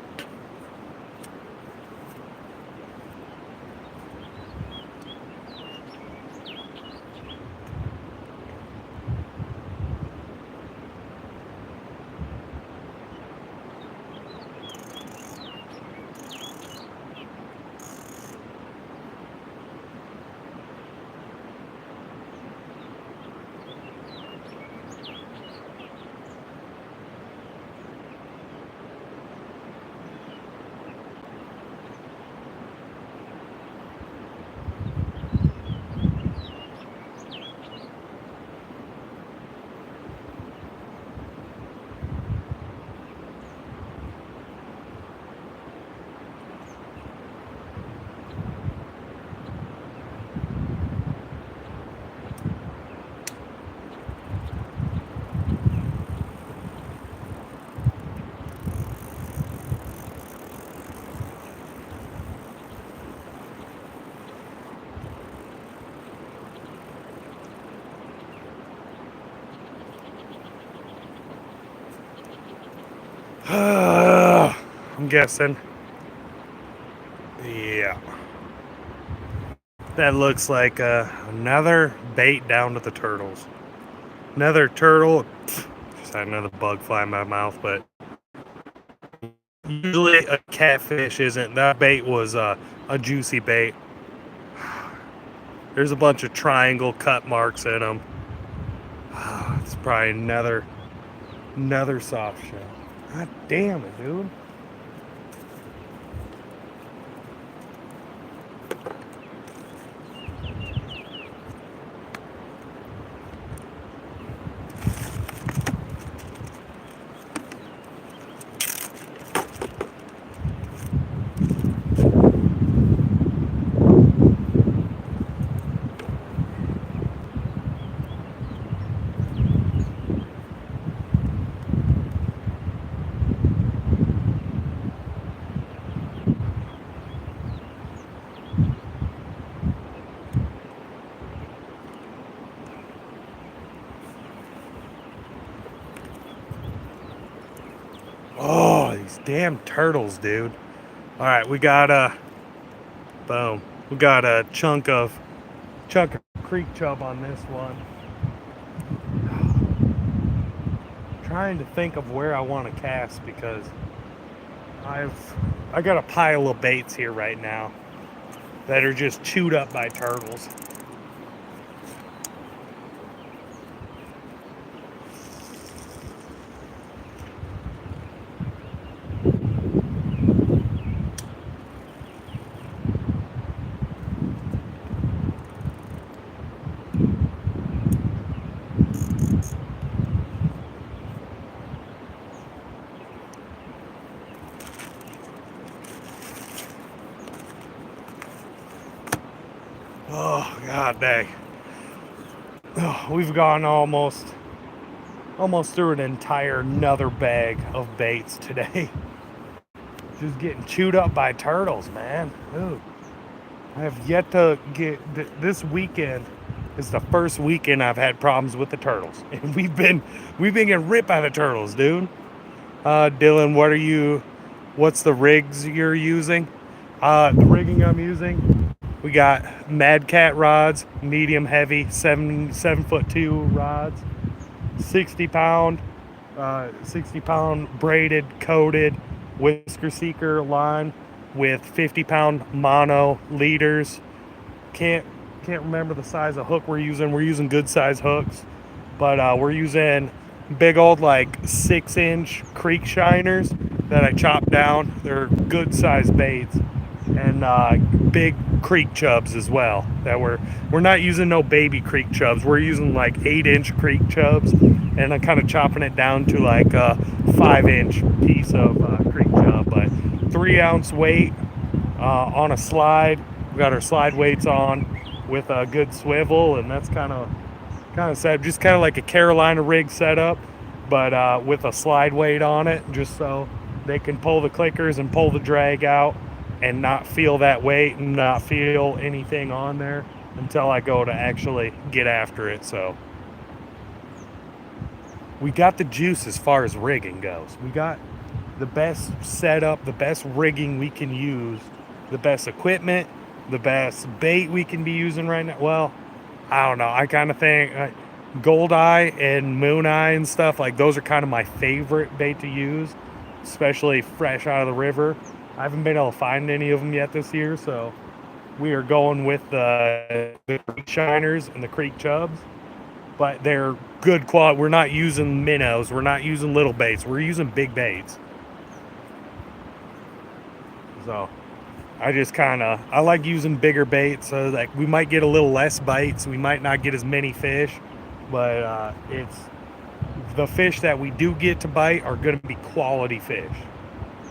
guessing. Yeah. That looks like another bait down to the turtles. Another turtle. Just had another bug fly in my mouth, but usually a catfish isn't. That bait was a juicy bait. There's a bunch of triangle cut marks in them. It's probably another soft shell. God damn it, dude. Oh, these damn turtles, dude. All right, we got boom. We got a chunk of creek chub on this one. Trying to think of where I want to cast because I got a pile of baits here right now that are just chewed up by turtles. Oh, god dang. Oh, we've gone almost through an entire another bag of baits today. Just getting chewed up by turtles, man. Dude, I have yet to get this weekend is the first weekend I've had problems with the turtles, and we've been getting ripped by the turtles, dude. Dylan, what's the rigs you're using? The rigging I'm using, we got Mad Cat rods, medium heavy, 7'2" rods, 60 pound braided coated whisker seeker line with 50-pound mono leaders. Can't remember the size of hook we're using. We're using good size hooks, but we're using big old like 6-inch creek shiners that I chopped down. They're good size baits, and big creek chubs as well. That we're not using no baby creek chubs. We're using like 8-inch creek chubs, and I'm kind of chopping it down to like a 5-inch piece of creek chub, but 3-ounce weight on a slide. We got our slide weights on with a good swivel, and that's kind of set, just kind of like a Carolina rig setup, but with a slide weight on it, just so they can pull the clickers and pull the drag out and not feel that weight and not feel anything on there until I go to actually get after it. So we got the juice as far as rigging goes. We got the best setup, the best rigging we can use, the best equipment, the best bait we can be using right now. Well, I don't know. I kind of think gold eye and moon eye and stuff, like those are kind of my favorite bait to use, especially fresh out of the river. I haven't been able to find any of them yet this year, so we are going with the creek shiners and the creek chubs, but they're good quality. We're not using minnows. We're not using little baits. We're using big baits. So I like using bigger baits, so like we might get a little less bites. We might not get as many fish, but it's the fish that we do get to bite are going to be quality fish.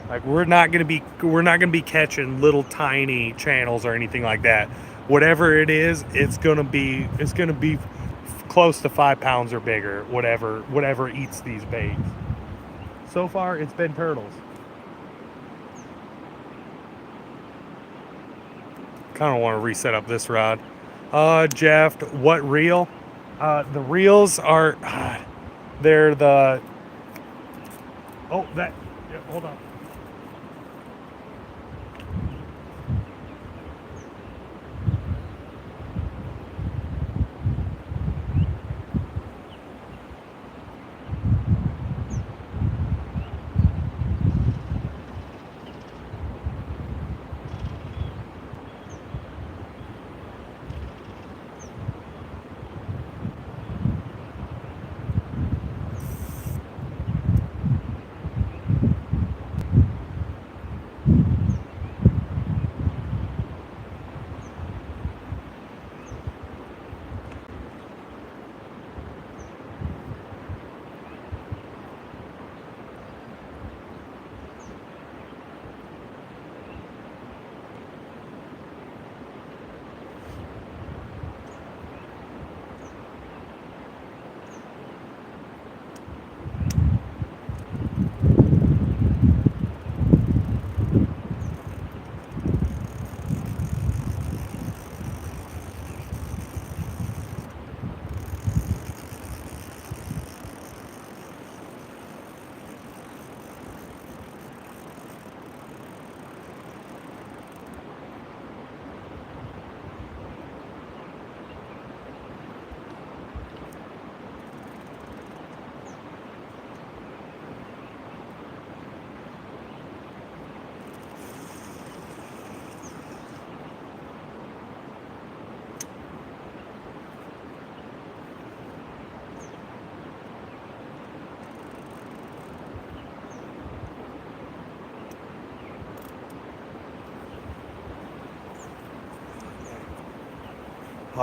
Like we're not going to be catching little tiny channels or anything like that. Whatever it is, it's going to be close to 5 pounds or bigger. Whatever eats these baits. So far, it's been turtles. Kind of want to reset up this rod. Jeff, what reel? The reels are, they're the, hold on.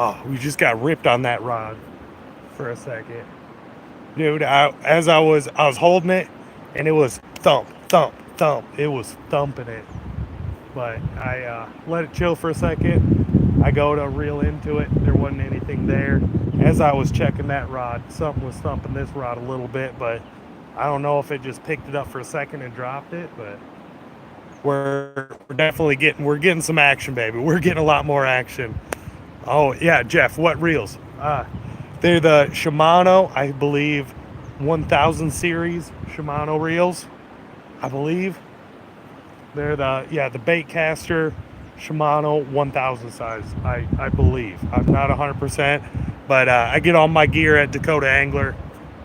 Oh, we just got ripped on that rod for a second. Dude, as I was holding it, and it was thump, thump, thump. It was thumping it. But I let it chill for a second. I go to reel into it. There wasn't anything there. As I was checking that rod, something was thumping this rod a little bit, but I don't know if it just picked it up for a second and dropped it, but we're definitely getting some action, baby. We're getting a lot more action. Oh yeah, Jeff, what reels? They're the Shimano, I believe, 1000 series Shimano reels, I believe. They're the Baitcaster Shimano 1000 size, I believe. I'm not 100%, but I get all my gear at Dakota Angler,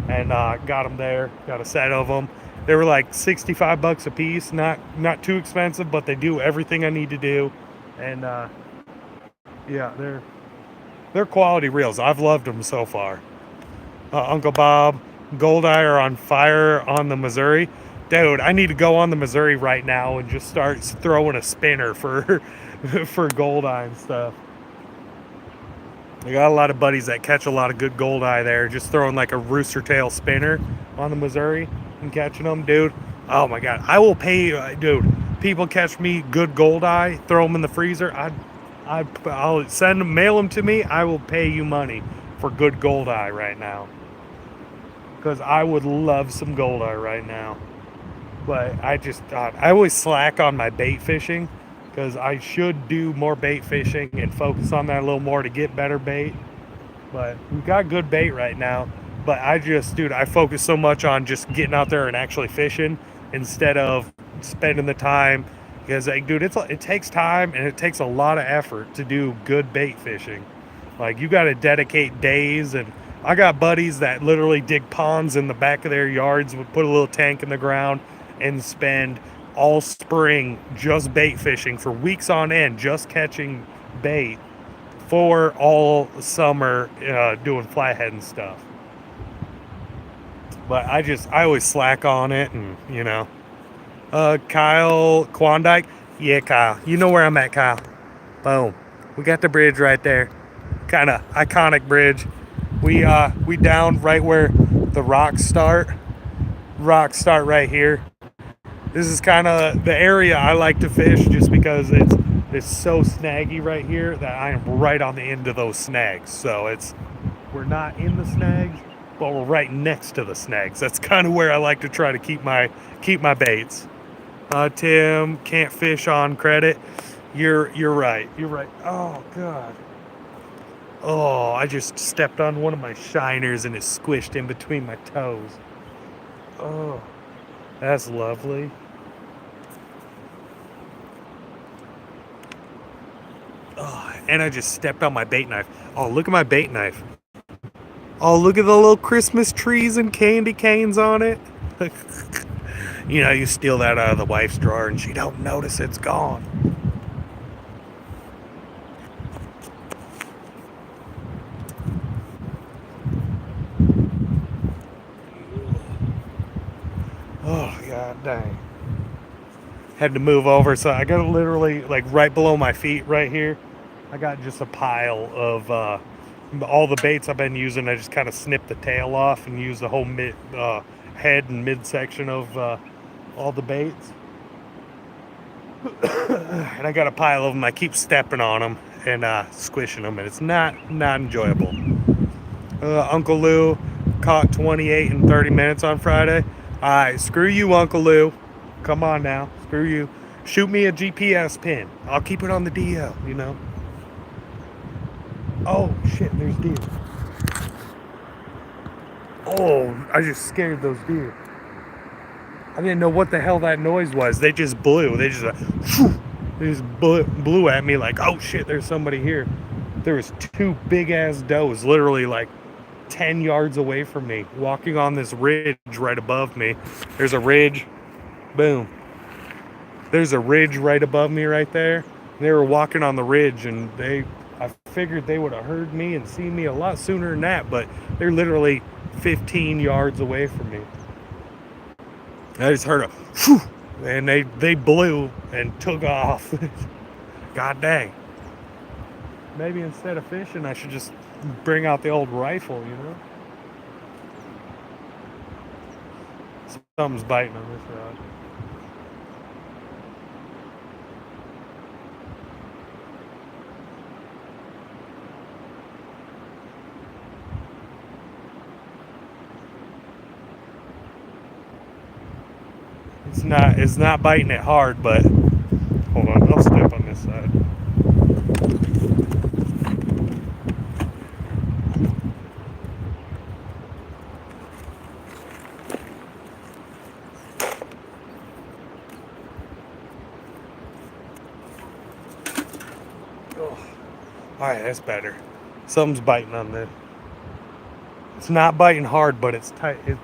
and got them there. Got a set of them. They were like $65 a piece. Not too expensive, but they do everything I need to do, and yeah, they're quality reels. I've loved them so far. Uncle Bob, Goldeye are on fire on the Missouri. Dude, I need to go on the Missouri right now and just start throwing a spinner for for Goldeye and stuff. I got a lot of buddies that catch a lot of good Goldeye there, just throwing like a rooster tail spinner on the Missouri and catching them, dude. Oh my God, I will pay, dude. People catch me good Goldeye, throw them in the freezer. I'll send them, mail them to me. I will pay you money for good Goldeye right now, because I would love some Goldeye right now. But I always slack on my bait fishing, because I should do more bait fishing and focus on that a little more to get better bait. But we've got good bait right now. But I focus so much on just getting out there and actually fishing instead of spending the time. Because, like, dude, it takes time and it takes a lot of effort to do good bait fishing. Like, you got to dedicate days. And I got buddies that literally dig ponds in the back of their yards, would put a little tank in the ground and spend all spring just bait fishing for weeks on end, just catching bait for all summer, doing flathead and stuff. But I always slack on it, and Kyle Klondike. Yeah, Kyle, you know where I'm at, Kyle. Boom, we got the bridge right there. Kind of iconic bridge. We down right where the rocks start. Rocks start right here. This is kind of the area I like to fish, just because it's so snaggy right here that I am right on the end of those snags. So we're not in the snags, but we're right next to the snags. That's kind of where I like to try to keep my baits. Tim, can't fish on credit. You're right. You're right. Oh God. Oh, I just stepped on one of my shiners and it squished in between my toes. Oh, that's lovely. Oh, and I just stepped on my bait knife. Oh, look at my bait knife. Oh, look at the little Christmas trees and candy canes on it. You steal that out of the wife's drawer and she don't notice it's gone. Oh, God dang. Had to move over, so I got literally, like, right below my feet right here, I got just a pile of all the baits I've been using. I just kind of snipped the tail off and used the whole head and midsection of all the baits. And I got a pile of them. I keep stepping on them and squishing them, and it's not enjoyable. Uncle Lou caught 28 in 30 minutes on Friday. All right, screw you, Uncle Lou. Come on now, screw you. Shoot me a GPS pin. I'll keep it on the DL, Oh, shit, there's deer. Oh, I just scared those deer. I didn't know what the hell that noise was. They just blew. They just blew at me like, oh shit, there's somebody here. There was two big-ass does literally like 10 yards away from me, walking on this ridge right above me. There's a ridge. Boom. There's a ridge right above me right there. They were walking on the ridge, and I figured they would have heard me and seen me a lot sooner than that, but they're literally 15 yards away from me. I just heard a whew, and they blew and took off. God dang. Maybe instead of fishing, I should just bring out the old rifle, you know? Something's biting on this rod. It's not biting it hard, but hold on, I'll step on this side. Oh. Alright, that's better. Something's biting on this. It's not biting hard, but it's tight. It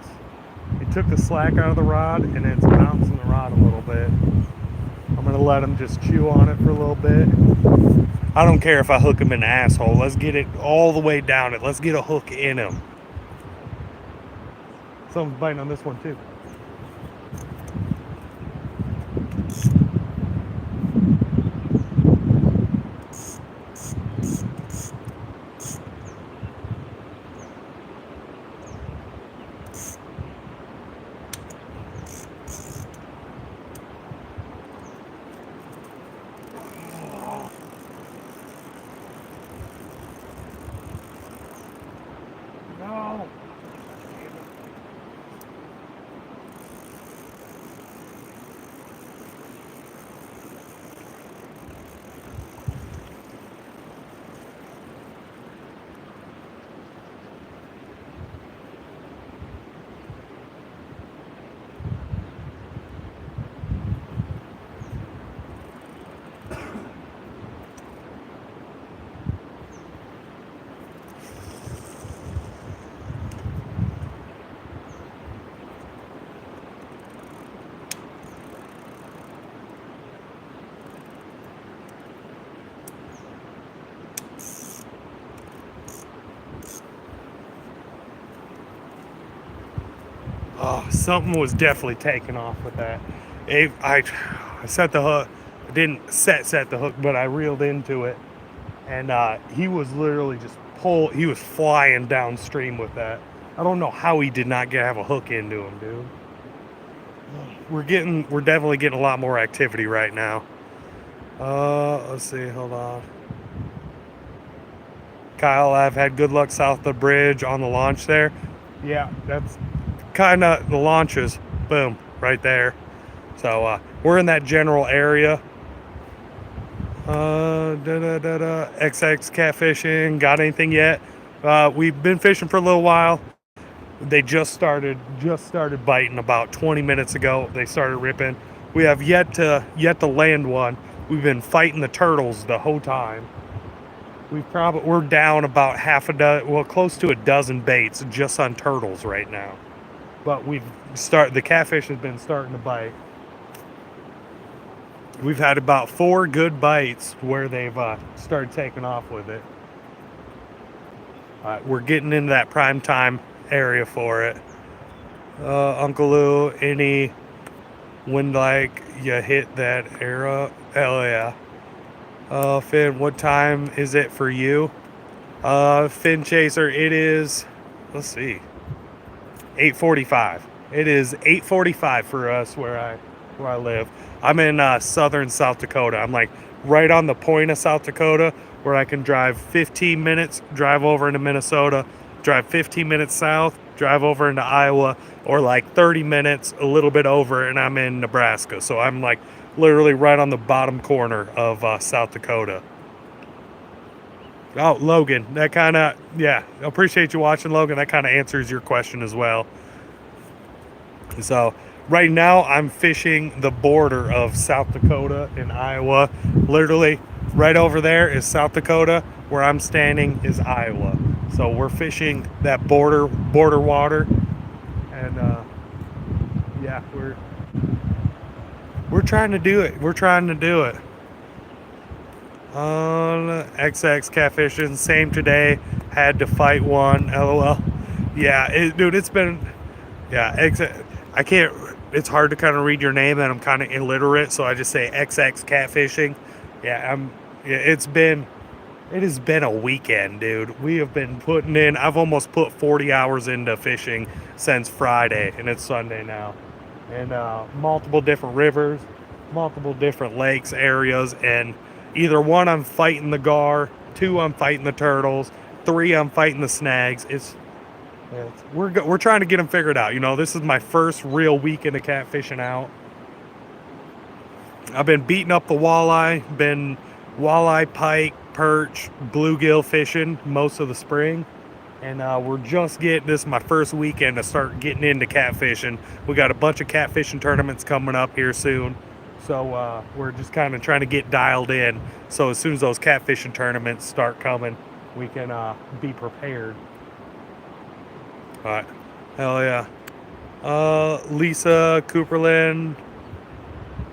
took the slack out of the rod and it's bouncing the rod a little bit. I'm gonna let him just chew on it for a little bit. I don't care if I hook him in the asshole. Let's get it all the way down it. Let's get a hook in him. Something's biting on this one too. No. Oh, something was definitely taken off with that. I set the hook. I didn't set the hook, but I reeled into it, and he was literally just he was flying downstream with that. I don't know how he did not have a hook into him, dude. We're definitely getting a lot more activity right now. Let's see, hold on. Kyle, I've had good luck south of the bridge on the launch there. Yeah, that's kind of the launches. Boom, right there. So we're in that general area. XX catfishing. Got anything yet? We've been fishing for a little while. They just started biting about 20 minutes ago. They started ripping. We have yet to land one. We've been fighting the turtles the whole time. We're down about close to a dozen baits just on turtles right now. But the catfish has been starting to bite. We've had about 4 good bites where they've started taking off with it. We're getting into that prime time area for it. Uncle Lou, any when like you hit that era? Hell yeah. Finn, what time is it for you? Finn Chaser, it is, let's see, 8:45. It is 8:45 for us where I live. I'm in southern South Dakota. I'm like right on the point of South Dakota where I can drive 15 minutes, drive over into Minnesota, drive 15 minutes south, drive over into Iowa, or like 30 minutes, a little bit over, and I'm in Nebraska. So I'm like literally right on the bottom corner of South Dakota. Oh, Logan, that kind of, yeah, I appreciate you watching, Logan. That kind of answers your question as well. So right now I'm fishing the border of South Dakota and Iowa. Literally right over there is South Dakota. Where I'm standing is Iowa. So we're fishing that border water. And yeah, we're trying to do it. We're trying to do it. XX catfishing, same today. Had to fight one. LOL. Yeah, dude, it's been, yeah, I can't, it's hard to kind of read your name and I'm kind of illiterate, so I just say XX catfishing. Yeah, it's been It has been a weekend, dude. We have been putting in, I've almost put 40 hours into fishing since Friday, and it's Sunday now. And multiple different rivers, multiple different lakes, areas, and either one, I'm fighting the gar, two, I'm fighting the turtles, three, I'm fighting the snags. We're trying to get them figured out. You know, this is my first real weekend of catfishing out. I've been beating up the walleye, been walleye, pike, perch, bluegill fishing most of the spring. And we're just getting, this is my first weekend to start getting into catfishing. We got a bunch of catfishing tournaments coming up here soon. So we're just kind of trying to get dialed in. So as soon as those catfishing tournaments start coming, we can be prepared. All right. Hell yeah. Lisa, Cooperland,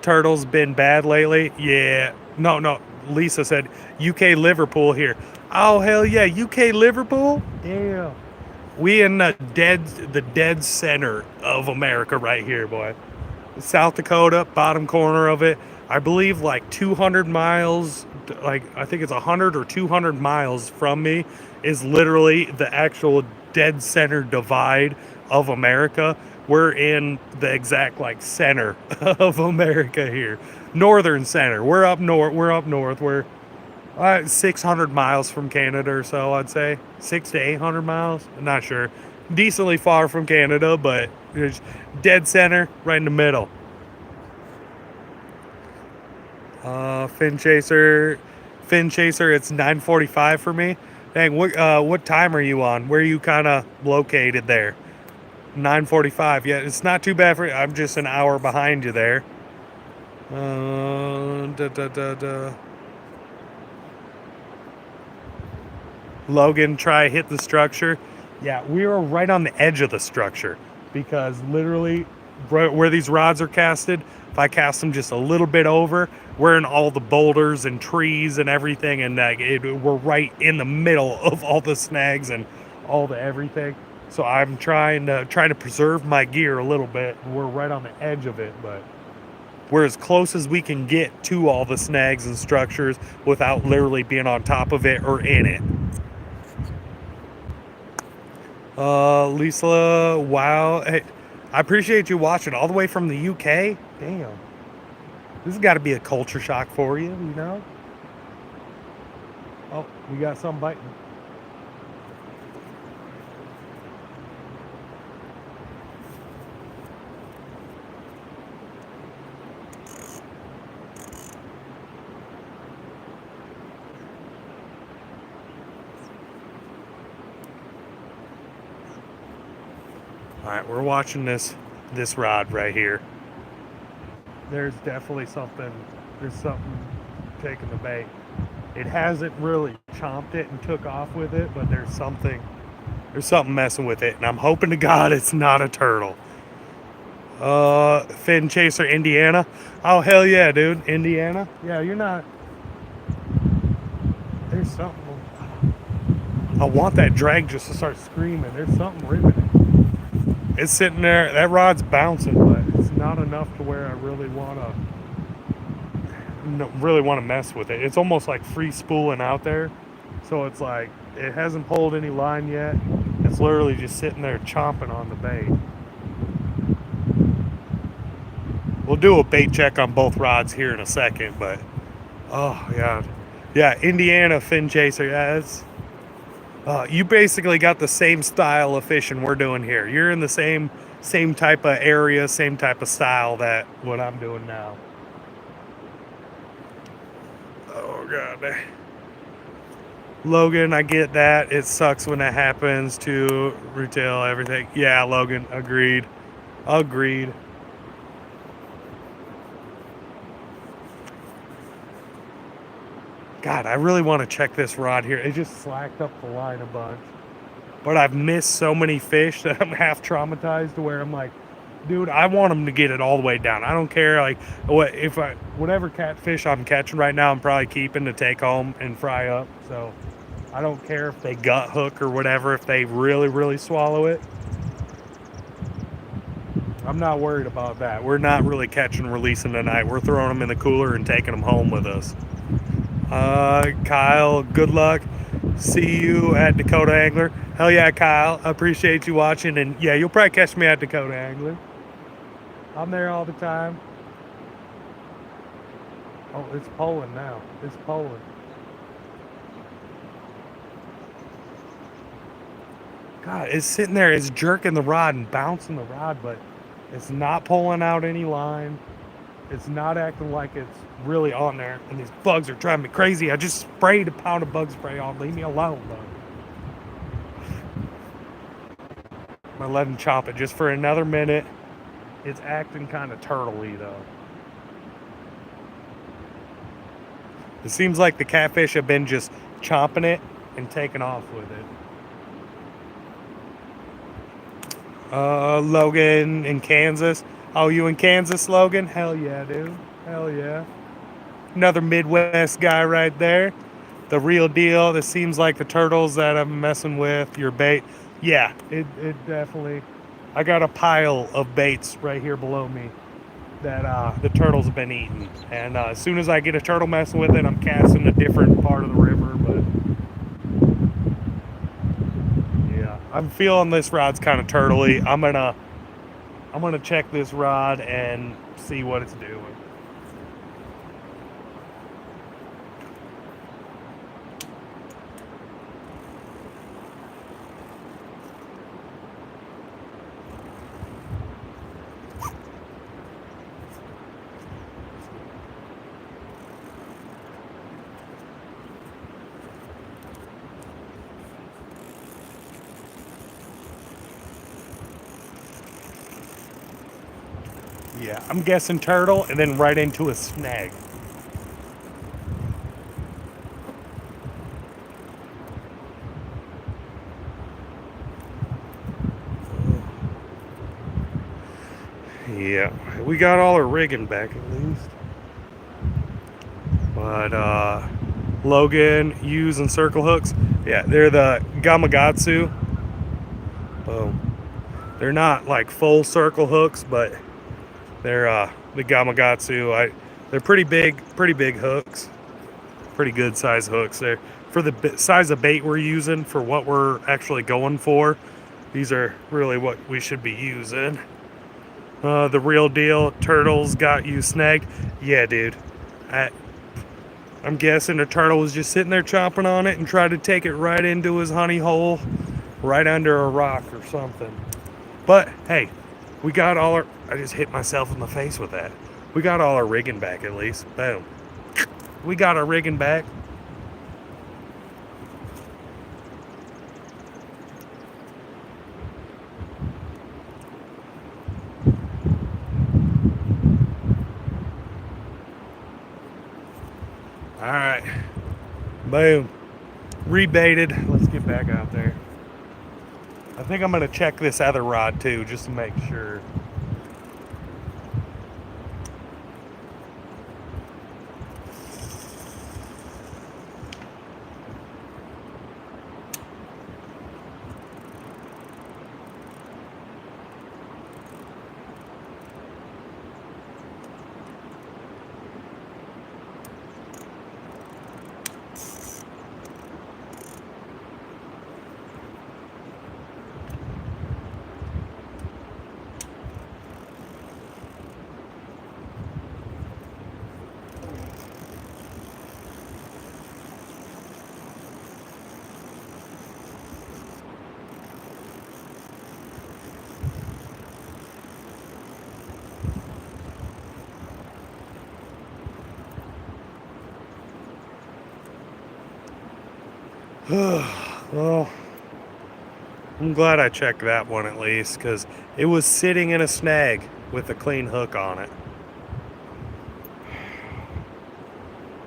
turtles been bad lately? Yeah. No. Lisa said UK Liverpool here. Oh hell yeah, UK Liverpool? Yeah. We in the dead center of America right here, boy. South Dakota, bottom corner of it. I believe like 200 miles, like I think it's 100 or 200 miles from me is literally the actual dead center divide of America. We're in the exact like center of America here. Northern center. We're up north. We're 600 miles from Canada or so, I'd say. 600 to 800 miles. I'm not sure. Decently far from Canada, but it's dead center, right in the middle. Fin Chaser, it's 9:45 for me. Dang, what time are you on? Where are you kind of located there? 9:45. Yeah, it's not too bad for you. I'm just an hour behind you there. Logan, try hit the structure. Yeah, we are right on the edge of the structure because literally right where these rods are casted, if I cast them just a little bit over, we're in all the boulders and trees and everything, and we're right in the middle of all the snags and all the everything. So I'm trying to preserve my gear a little bit. We're right on the edge of it, but we're as close as we can get to all the snags and structures without literally being on top of it or in it. Lisa, wow. Hey, I appreciate you watching all the way from the UK. Damn. This has got to be a culture shock for you, you know? Oh, we got some biting. All right, we're watching this rod right here. There's definitely something. There's something taking the bait. It hasn't really chomped it and took off with it, but there's something messing with it, and I'm hoping to God it's not a turtle. Fin Chaser, Indiana. Oh hell yeah, dude, Indiana. Yeah, you're not. There's something. I want that drag just to start screaming. There's something ripping it. It's sitting there. That rod's bouncing, but it's not enough to where I really want to mess with it. It's almost like free spooling out there. So it's like it hasn't pulled any line yet. It's literally just sitting there chomping on the bait. We'll do a bait check on both rods here in a second, but oh yeah, Indiana Fin Chaser. Yeah, it's. You basically got the same style of fishing we're doing here. You're in the same type of area, same type of style that what I'm doing now. Oh God. Logan, I get that. It sucks when that happens to retail everything. Yeah, Logan, agreed. God, I really want to check this rod here. It just slacked up the line a bunch. But I've missed so many fish that I'm half traumatized to where I'm like, dude, I want them to get it all the way down. I don't care like whatever catfish I'm catching right now, I'm probably keeping to take home and fry up. So I don't care if they gut hook or whatever, if they really, really swallow it. I'm not worried about that. We're not really catching and releasing tonight. We're throwing them in the cooler and taking them home with us. Kyle, good luck. See you at Dakota Angler. Hell yeah, Kyle. I appreciate you watching. And yeah, you'll probably catch me at Dakota Angler. I'm there all the time. Oh, it's pulling now. It's pulling. God, it's sitting there. It's jerking the rod and bouncing the rod, but it's not pulling out any line. It's not acting like it's really on there. And these bugs are driving me crazy. I just sprayed a pound of bug spray on. Leave me alone, bud. I'm gonna let him chomp it just for another minute. It's acting kind of turtley though. It seems like the catfish have been just chomping it and taking off with it. Logan in Kansas. Oh, you in Kansas, Logan? Hell yeah, dude. Hell yeah. Another Midwest guy right there. The real deal. This seems like the turtles that I'm messing with. Your bait. Yeah, it definitely. I got a pile of baits right here below me that the turtles have been eating. And as soon as I get a turtle messing with it, I'm casting a different part of the river. But yeah, I'm feeling this rod's kind of turtley. I'm gonna check this rod and see what it's doing. Yeah, I'm guessing turtle and then right into a snag. Yeah, we got all our rigging back at least. But Logan using circle hooks. Yeah, they're the Gamakatsu. Boom. They're not like full circle hooks, but they're the Gamakatsu. They're pretty big hooks. Pretty good size hooks. They're for the size of bait we're using for what we're actually going for. These are really what we should be using. The real deal. Turtles got you snagged. Yeah, dude. I'm guessing a turtle was just sitting there chomping on it and tried to take it right into his honey hole, right under a rock or something. But hey, we got all our. I just hit myself in the face with that. We got all our rigging back at least. Boom. We got our rigging back. All right. Boom. Rebaited. Let's get back out there. I think I'm going to check this other rod too, just to make sure. Well, I'm glad I checked that one at least, because it was sitting in a snag with a clean hook on it.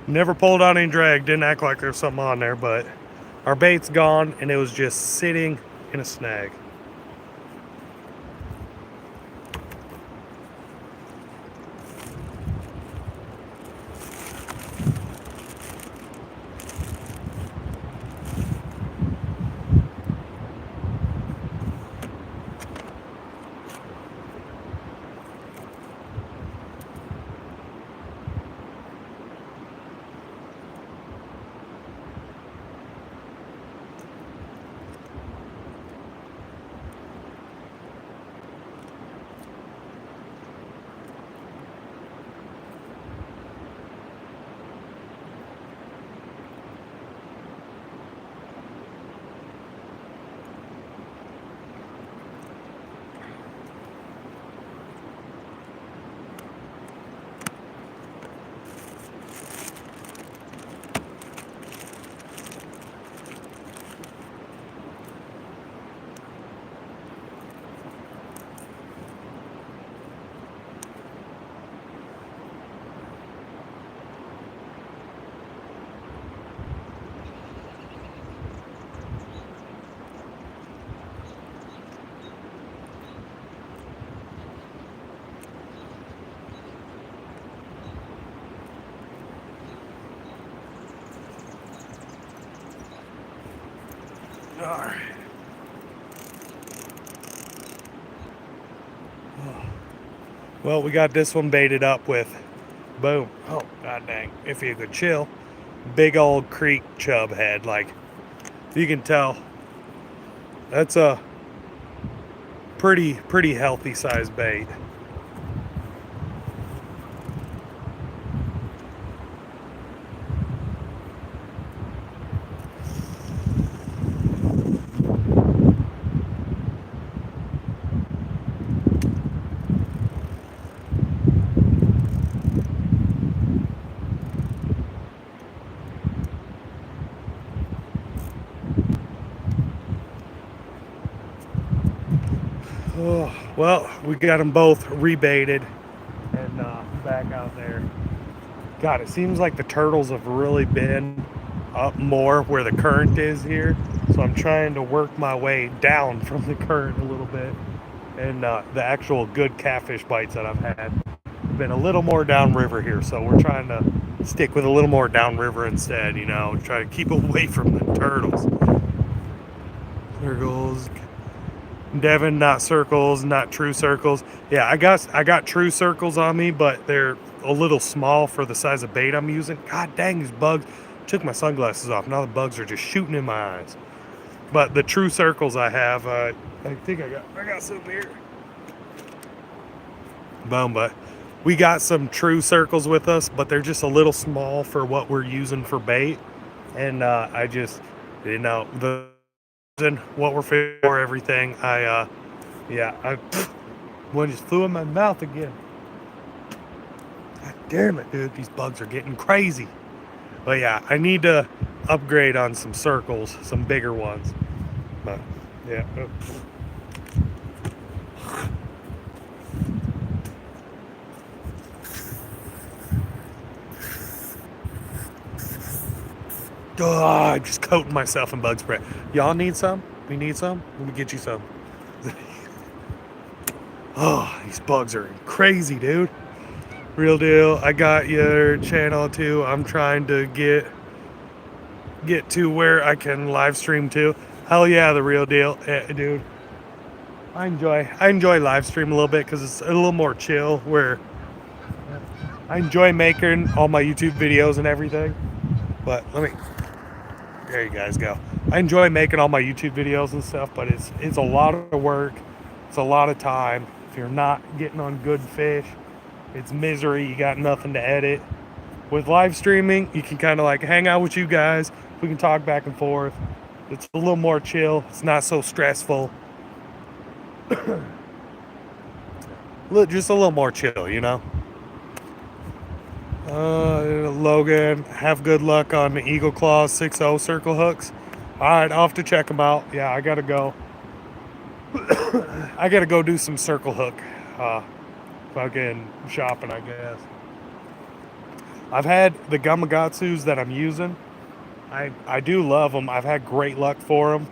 Never pulled on any drag, didn't act like there's something on there, but our bait's gone and it was just sitting in a snag. All right. Well, we got this one baited up with, boom. Oh, god dang. If you could chill. Big old creek chub head. Like, you can tell that's a pretty healthy size bait. Oh, well, we got them both rebaited and back out there. God, it seems like the turtles have really been up more where the current is here. So I'm trying to work my way down from the current a little bit. And the actual good catfish bites that I've had have been a little more downriver here. So we're trying to stick with a little more downriver instead, you know, try to keep away from the turtles. There goes Devin, not circles, not true circles. Yeah, I got true circles on me, but they're a little small for the size of bait I'm using. God dang, these bugs. Took my sunglasses off. Now the bugs are just shooting in my eyes. But the true circles I have, I think I got some here. Boom, but we got some true circles with us, but they're just a little small for what we're using for bait. And I just, you know, what we're fishing for, everything. One just flew in my mouth again. God damn it, dude. These bugs are getting crazy. But yeah, I need to upgrade on some circles, some bigger ones. But yeah. Oh, I'm just coating myself in bug spray. Y'all need some? We need some? Let me get you some. Oh, these bugs are crazy, dude. Real deal. I got your channel too. I'm trying to get to where I can live stream too. Hell yeah, the real deal, dude. I enjoy live stream a little bit because it's a little more chill. Where I enjoy making all my YouTube videos and everything. But there you guys go. I enjoy making all my YouTube videos and stuff, but it's a lot of work. It's a lot of time. If you're not getting on good fish, it's misery. You got nothing to edit. With live streaming, you can kind of like hang out with you guys. We can talk back and forth. It's a little more chill. It's not so stressful. Just a little more chill, you know? Logan, have good luck on the Eagle Claws 6.0 circle hooks. Alright, I'll have to check them out. Yeah, I gotta go. I gotta go do some circle hook fucking shopping, I guess. I've had the Gamakatsus that I'm using. I do love them. I've had great luck for them.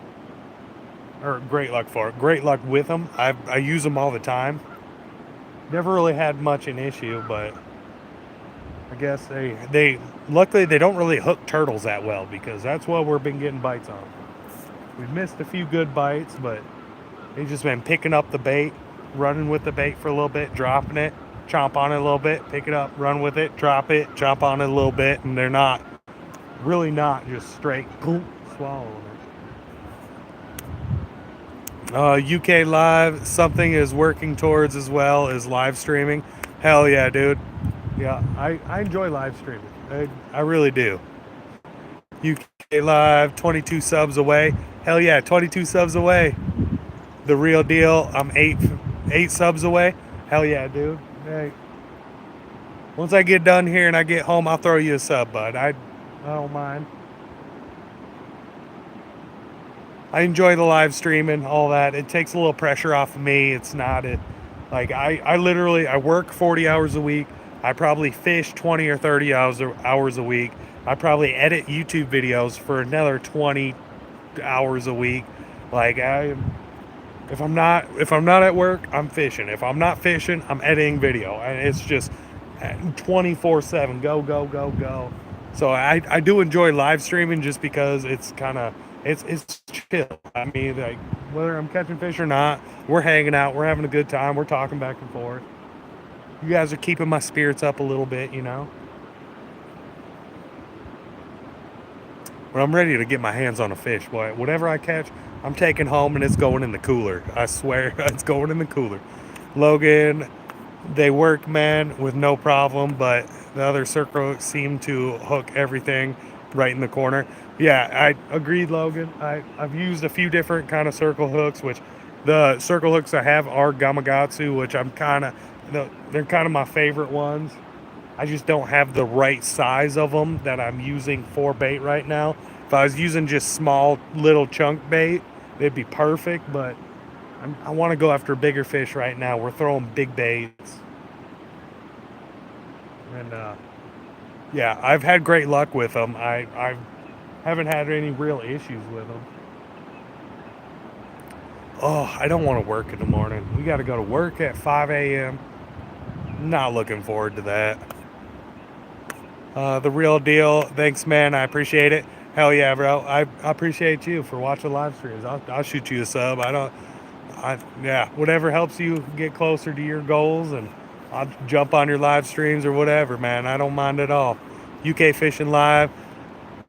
Great luck with them. I use them all the time. Never really had much an issue, but I guess they luckily they don't really hook turtles that well because that's what we've been getting bites on. We've missed a few good bites, but they've just been picking up the bait, running with the bait for a little bit, dropping it, chomp on it a little bit, pick it up, run with it, drop it, chomp on it a little bit, and they're not just straight swallowing it. UK live, something is working towards as well as live streaming. Hell yeah, dude. Yeah, I enjoy live streaming. I really do. UK live, 22 subs away. Hell yeah, 22 subs away. The real deal. I'm eight subs away. Hell yeah, dude. Hey. Once I get done here and I get home, I'll throw you a sub, bud. I don't mind. I enjoy the live streaming, all that. It takes a little pressure off of me. It's not like I work 40 hours a week. I probably fish 20 or 30 hours a week. I probably edit YouTube videos for another 20 hours a week. Like if I'm not at work, I'm fishing. If I'm not fishing, I'm editing video. And it's just 24/7. Go. So I do enjoy live streaming just because it's kind of it's chill. I mean, like, whether I'm catching fish or not, we're hanging out, we're having a good time, we're talking back and forth. You guys are keeping my spirits up a little bit, you know? But I'm ready to get my hands on a fish, boy. Whatever I catch, I'm taking home and it's going in the cooler. I swear, it's going in the cooler. Logan, they work, man, with no problem, but the other circle seemed to hook everything right in the corner. Yeah, I agreed, Logan. I've used a few different kind of circle hooks, which the circle hooks I have are Gamakatsu, which they're kind of my favorite ones. I just don't have the right size of them that I'm using for bait right now. If I was using just small little chunk bait, it'd be perfect, but I want to go after bigger fish right now. We're throwing big baits. And yeah, I've had great luck with them. I haven't had any real issues with them. Oh, I don't want to work in the morning. We got to go to work at 5 a.m. Not looking forward to that. The real deal. Thanks, man. I appreciate it. Hell yeah, bro. I appreciate you for watching live streams. I'll shoot you a sub. Yeah, whatever helps you get closer to your goals, and I'll jump on your live streams or whatever, man. I don't mind at all. UK Fishing Live.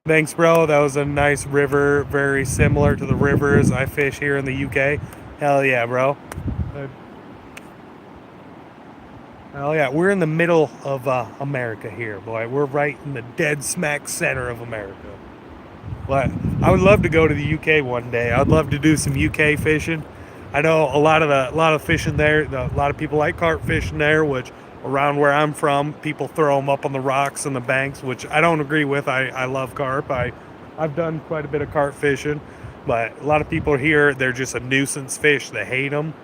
Thanks, bro. That was a nice river, very similar to the rivers I fish here in the UK. Hell yeah, bro. Hell yeah. We're in the middle of America here, boy. We're right in the dead smack center of America. But I would love to go to the UK one day. I'd love to do some UK fishing. I know a lot of fishing there. A lot of people like carp fishing there, which around where I'm from, people throw them up on the rocks and the banks, which I don't agree with. I love carp. I've done quite a bit of carp fishing, but a lot of people here, they're just a nuisance fish. They hate them.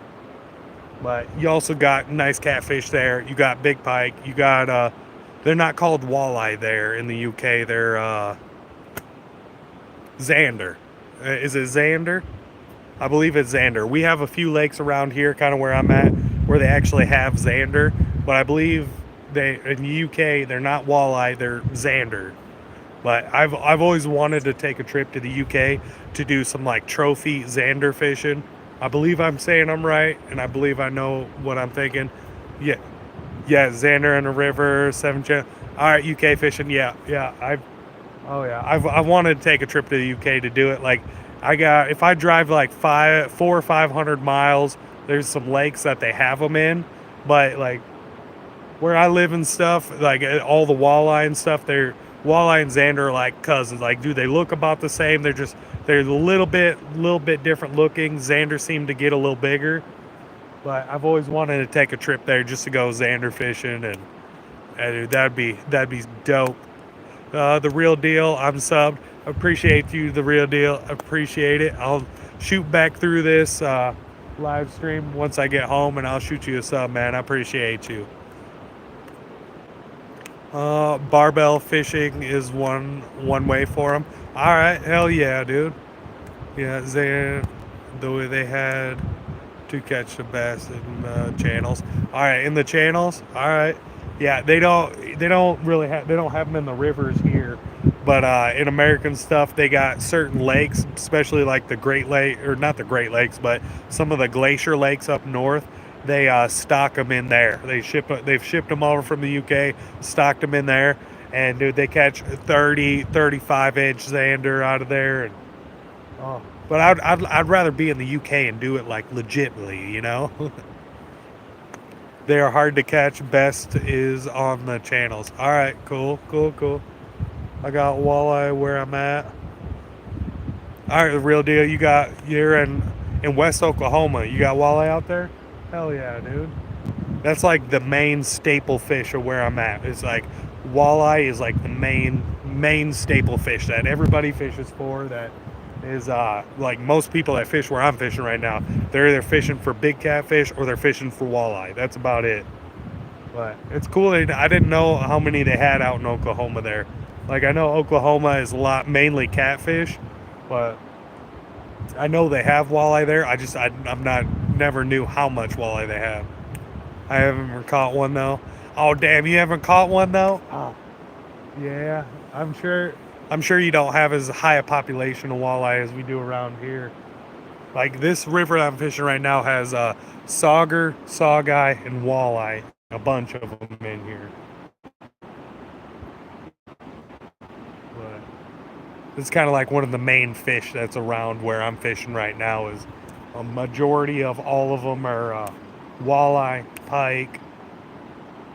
But you also got nice catfish there. You got big pike. You got they're not called walleye there in the UK. They're Xander. Is it Xander? I believe it's Xander. We have a few lakes around here, kind of where I'm at, where they actually have Xander. But I believe in the UK they're not walleye, they're Xander. But I've always wanted to take a trip to the UK to do some like trophy Xander fishing. I believe I'm saying I'm right, and I believe I know what I'm thinking. Yeah, Xander in the river, 7 All right, UK fishing. Yeah. I've wanted to take a trip to the UK to do it. Like, if I drive like 400 or 500 miles, there's some lakes that they have them in, but like where I live and stuff, like all the walleye and stuff, walleye and Xander are like cousins. Like, dude, they look about the same. They're a little bit different looking. Xander seemed to get a little bigger, but I've always wanted to take a trip there just to go Xander fishing, and that'd be dope. The real deal, I'm subbed. Appreciate you, the real deal. Appreciate it. I'll shoot back through this live stream once I get home, and I'll shoot you a sub, man. I appreciate you. Barbell fishing is one way for them. All right, hell yeah, dude. Yeah, the way they had to catch the bass in the channels. All right, in the channels. All right. Yeah, they don't have them in the rivers here, but in American stuff, they got certain lakes, especially like the Great Lake, or not the Great Lakes, but some of the glacier lakes up north. They stock them in there. They've shipped them over from the UK, stocked them in there, and dude, they catch 30, 35-inch Xander out of there. And but I'd rather be in the UK and do it like legitimately, you know. They are hard to catch. Best is on the channels. All right, cool. I got walleye where I'm at. All right, the real deal. You're in West Oklahoma. You got walleye out there? Hell yeah, dude. That's like the main staple fish of where I'm at. It's like walleye is like the main staple fish that everybody fishes for. That is like most people that fish where I'm fishing right now, they're either fishing for big catfish or they're fishing for walleye. That's about it. But it's cool. I didn't know how many they had out in Oklahoma there. Like, I know Oklahoma is mainly catfish, but I know they have walleye there. Never knew how much walleye they have. I haven't ever caught one though. Oh damn, you haven't caught one though? Oh. Yeah, I'm sure I'm sure you don't have as high a population of walleye as we do around here. Like this river I'm fishing right now has sauger, saugeye, and walleye. A bunch of them in here. But it's kind of like one of the main fish that's around where I'm fishing right now. Is a majority of all of them are walleye, pike.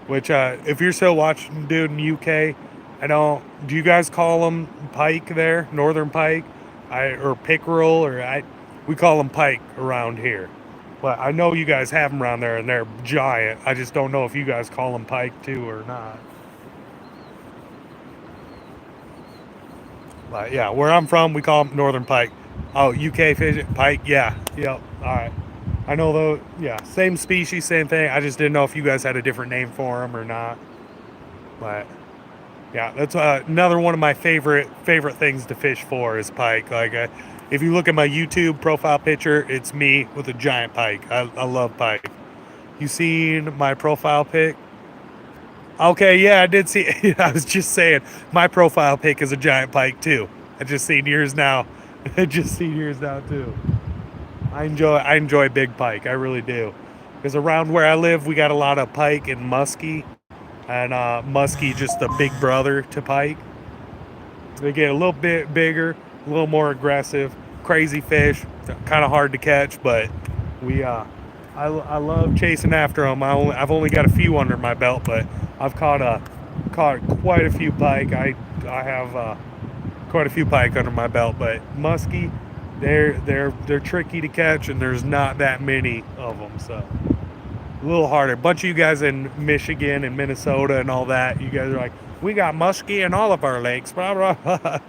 Which, if you're still watching, dude, in UK, I don't. Do you guys call them pike there, northern pike, or pickerel, we call them pike around here. But I know you guys have them around there, and they're giant. I just don't know if you guys call them pike too or not. But yeah, where I'm from, we call them northern pike. Oh, UK fish pike, yeah, yep. All right. I know though, yeah, same species, same thing. I just didn't know if you guys had a different name for them or not. But yeah, that's another one of my favorite things to fish for is pike. Like, if you look at my YouTube profile picture, it's me with a giant pike. I love pike. You seen my profile pic? Okay, yeah, I did see. I was just saying, my profile pic is a giant pike too. I just seen yours now. I just seen yours now too. I enjoy big pike. I really do. Because around where I live, we got a lot of pike and muskie, and muskie just a big brother to pike. They get a little bit bigger, a little more aggressive, crazy fish, kind of hard to catch, but I love chasing after them. I've only got a few under my belt, but I've caught quite a few pike. I have quite a few pike under my belt, but muskie, they're tricky to catch, and there's not that many of them, so a little harder. A bunch of you guys in Michigan and Minnesota and all that, you guys are like, we got muskie in all of our lakes, blah blah blah.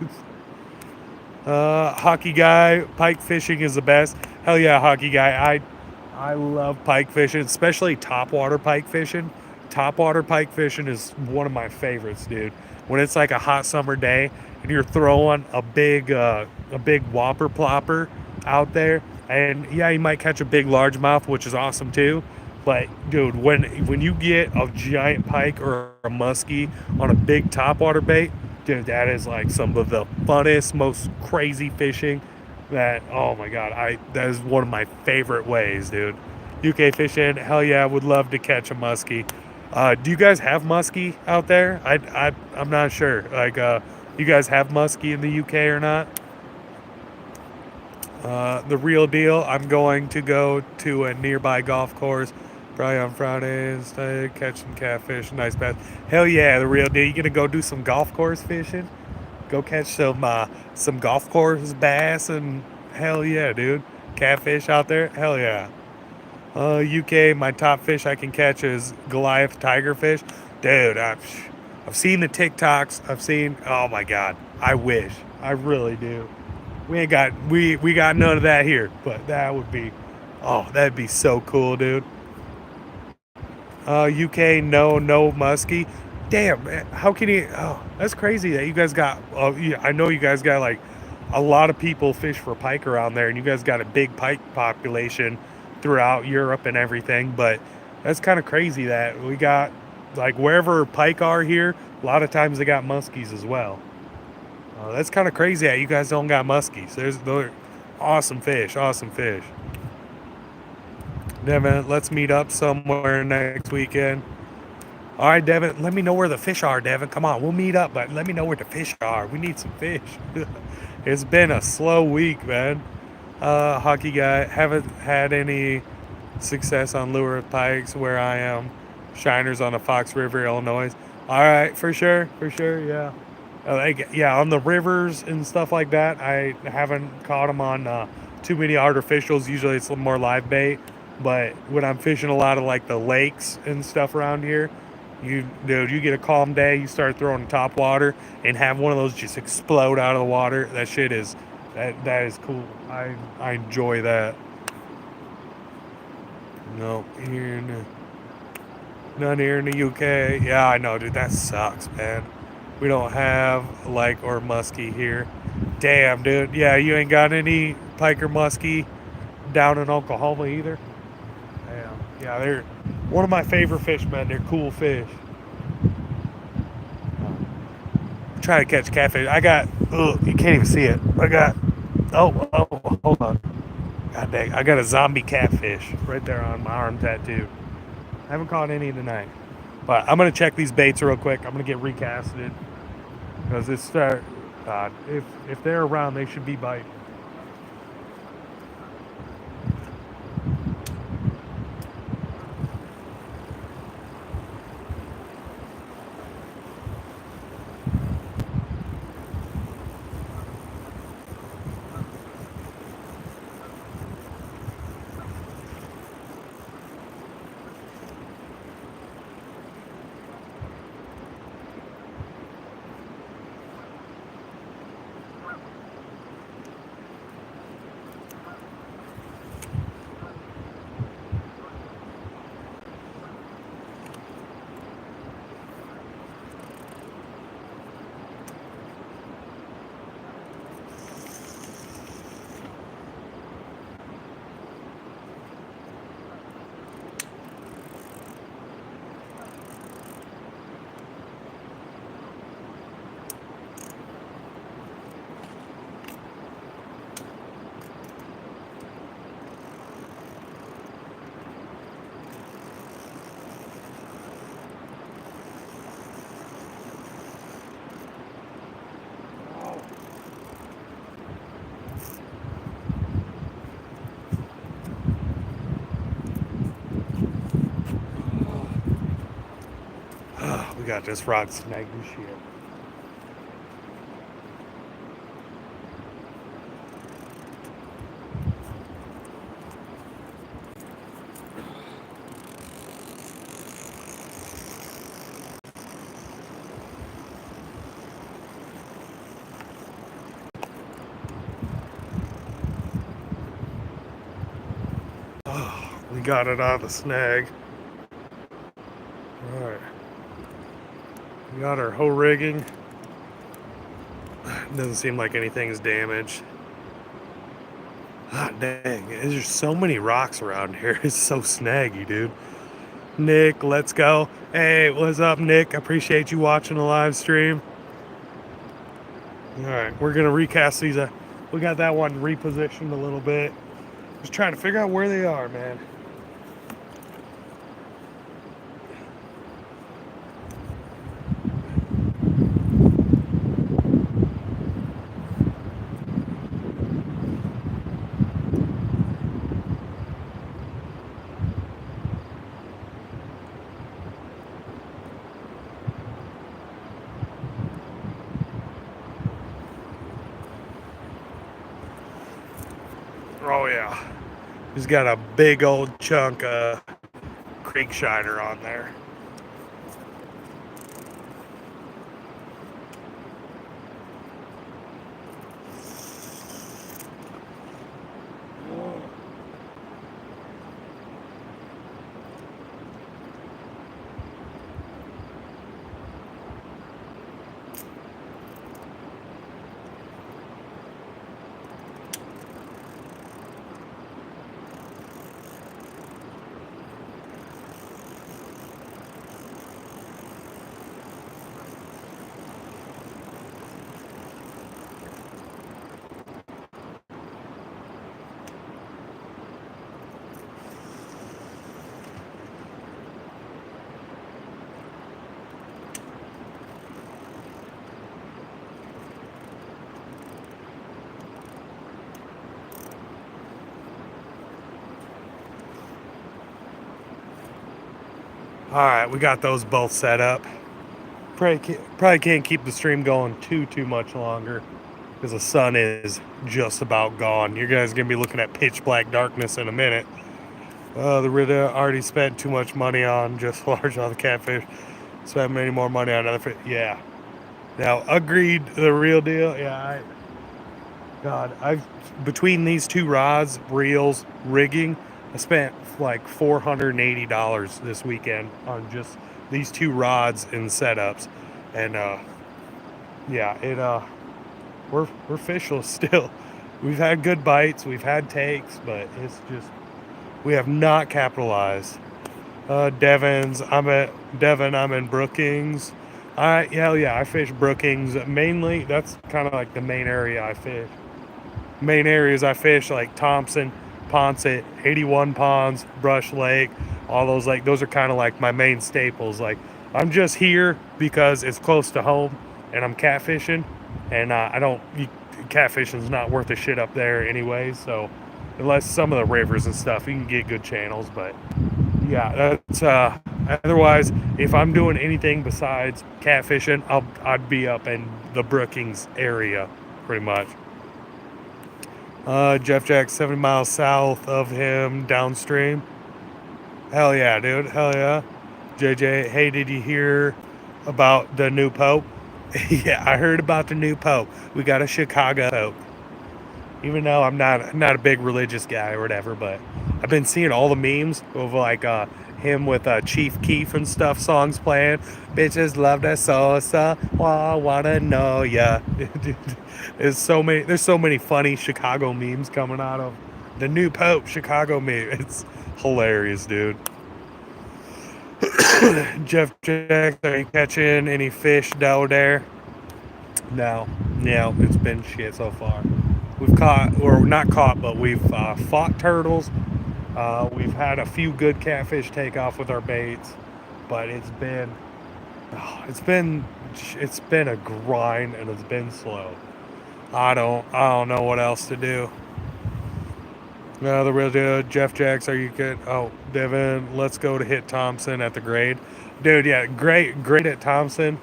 Hockey guy, pike fishing is the best. Hell yeah, hockey guy. I love pike fishing, especially topwater pike fishing. Topwater pike fishing is one of my favorites, dude. When it's like a hot summer day and you're throwing a big whopper plopper out there, and yeah, you might catch a big largemouth, which is awesome too. But dude, when you get a giant pike or a muskie on a big topwater bait, dude, that is like some of the funnest, most crazy fishing. That, oh my god, that is one of my favorite ways, dude. UK fishing, hell yeah, I would love to catch a muskie. Do you guys have muskie out there? I'm not sure. Like, you guys have muskie in the UK or not? The real deal. I'm going to go to a nearby golf course, probably on Friday, instead catch some catfish, nice bass. Hell yeah, the real deal. You gonna go do some golf course fishing? Go catch some golf course bass, and hell yeah, dude. Catfish out there, hell yeah. UK, my top fish I can catch is Goliath tigerfish. Dude, I've seen the TikToks. Oh my god, I wish. I really do. We got none of that here, but that'd be so cool, dude. UK, no muskie. Damn, man, how can you? Oh, that's crazy that you guys got. Yeah, I know you guys got like a lot of people fish for pike around there, and you guys got a big pike population throughout Europe and everything. But that's kind of crazy that we got like wherever pike are here. A lot of times they got muskies as well. That's kind of crazy that you guys don't got muskies. They're awesome fish, awesome fish. Devin, let's meet up somewhere next weekend. All right, Devin, let me know where the fish are, Devin. Come on, we'll meet up, but let me know where the fish are. We need some fish. It's been a slow week, man. Hockey guy, haven't had any success on lure with pikes where I am. Shiners on the Fox River, Illinois. All right, for sure, yeah. Yeah, on the rivers and stuff like that, I haven't caught them on too many artificials. Usually it's a little more live bait. But when I'm fishing a lot of like the lakes and stuff around here, you get a calm day, you start throwing top water and have one of those just explode out of the water. That is cool. I enjoy that. No, none here in the UK. Yeah, I know, dude. That sucks, man. We don't have like or muskie here. Damn, dude. Yeah, you ain't got any pike or muskie down in Oklahoma either. Damn. Yeah, they're one of my favorite fish, man. They're cool fish. I'm trying to catch catfish. I got, you can't even see it. I got, oh, hold on. God dang, I got a zombie catfish right there on my arm tattoo. I haven't caught any tonight. But I'm going to check these baits real quick. I'm going to get recasted. Because it's, God, if they're around, they should be biting. We got this rod snaggy shit. We got it on the snag. Alright. We got our hoe rigging. Doesn't seem like anything's damaged. Ah, dang. There's just so many rocks around here. It's so snaggy, dude. Nick, let's go. Hey, what's up, Nick? Appreciate you watching the live stream. Alright, we're going to recast these. We got that one repositioned a little bit. Just trying to figure out where they are, man. Oh yeah, he's got a big old chunk of creek shiner on there. All right, we got those both set up. Probably can't keep the stream going too much longer because the sun is just about gone. You guys are gonna be looking at pitch black darkness in a minute. The Rita already spent too much money on just large on the catfish. Spend many more money on other fish. Yeah. Now, agreed. The real deal. Yeah. I've between these two rods, reels, rigging, I spent like $480 this weekend on just these two rods and setups, and yeah, we're fishless still. We've had good bites, we've had takes, but it's just we have not capitalized. I'm in Brookings. Hell yeah, I fish Brookings mainly. That's kind of like the main area I fish. Main areas I fish like Thompson, Ponset, 81 Ponds, Brush Lake, all those like those are kind of like my main staples. Like I'm just here because it's close to home and I'm catfishing, and I don't catfishing's not worth a shit up there anyway. So unless some of the rivers and stuff, you can get good channels, but yeah, that's otherwise if I'm doing anything besides catfishing, I'd be up in the Brookings area pretty much. Jeff Jack 70 miles south of him downstream. Hell yeah, dude. Hell yeah. JJ, hey, did you hear about the new Pope? Yeah, I heard about the new Pope. We got a Chicago Pope. Even though I'm not a big religious guy or whatever, but I've been seeing all the memes of like him with Chief Keef and stuff songs playing. Bitches love that salsa. Well, I wanna know ya. There's so many funny Chicago memes coming out of the new Pope Chicago meme. It's hilarious, dude. Jeff Jack, are you catching any fish down there? No, it's been shit so far. We've caught, or not caught, but we've fought turtles. We've had a few good catfish take off with our baits, but oh, it's been a grind and it's been slow. I don't know what else to do. No, the real deal. Jeff Jacks, are you good? Oh, Devin, let's go to hit Thompson at the grade. Dude, yeah, great at Thompson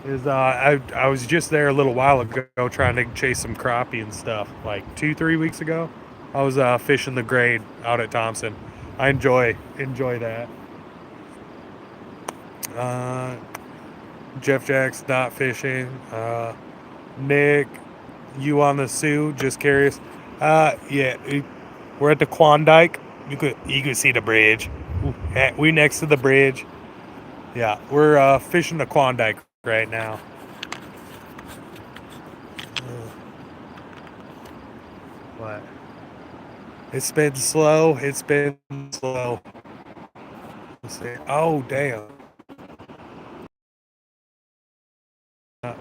is I was just there a little while ago trying to chase some crappie and stuff. Like 2-3 weeks ago, I was fishing the grade out at Thompson. I enjoy that. Uh, Jeff Jack's not fishing. Nick, you on the Sioux? Just curious. Yeah, we're at the Klondike. You could see the bridge. We next to the bridge. Yeah, we're fishing the Klondike right now. What? It's been slow. It's been slow. Let's see. Oh damn.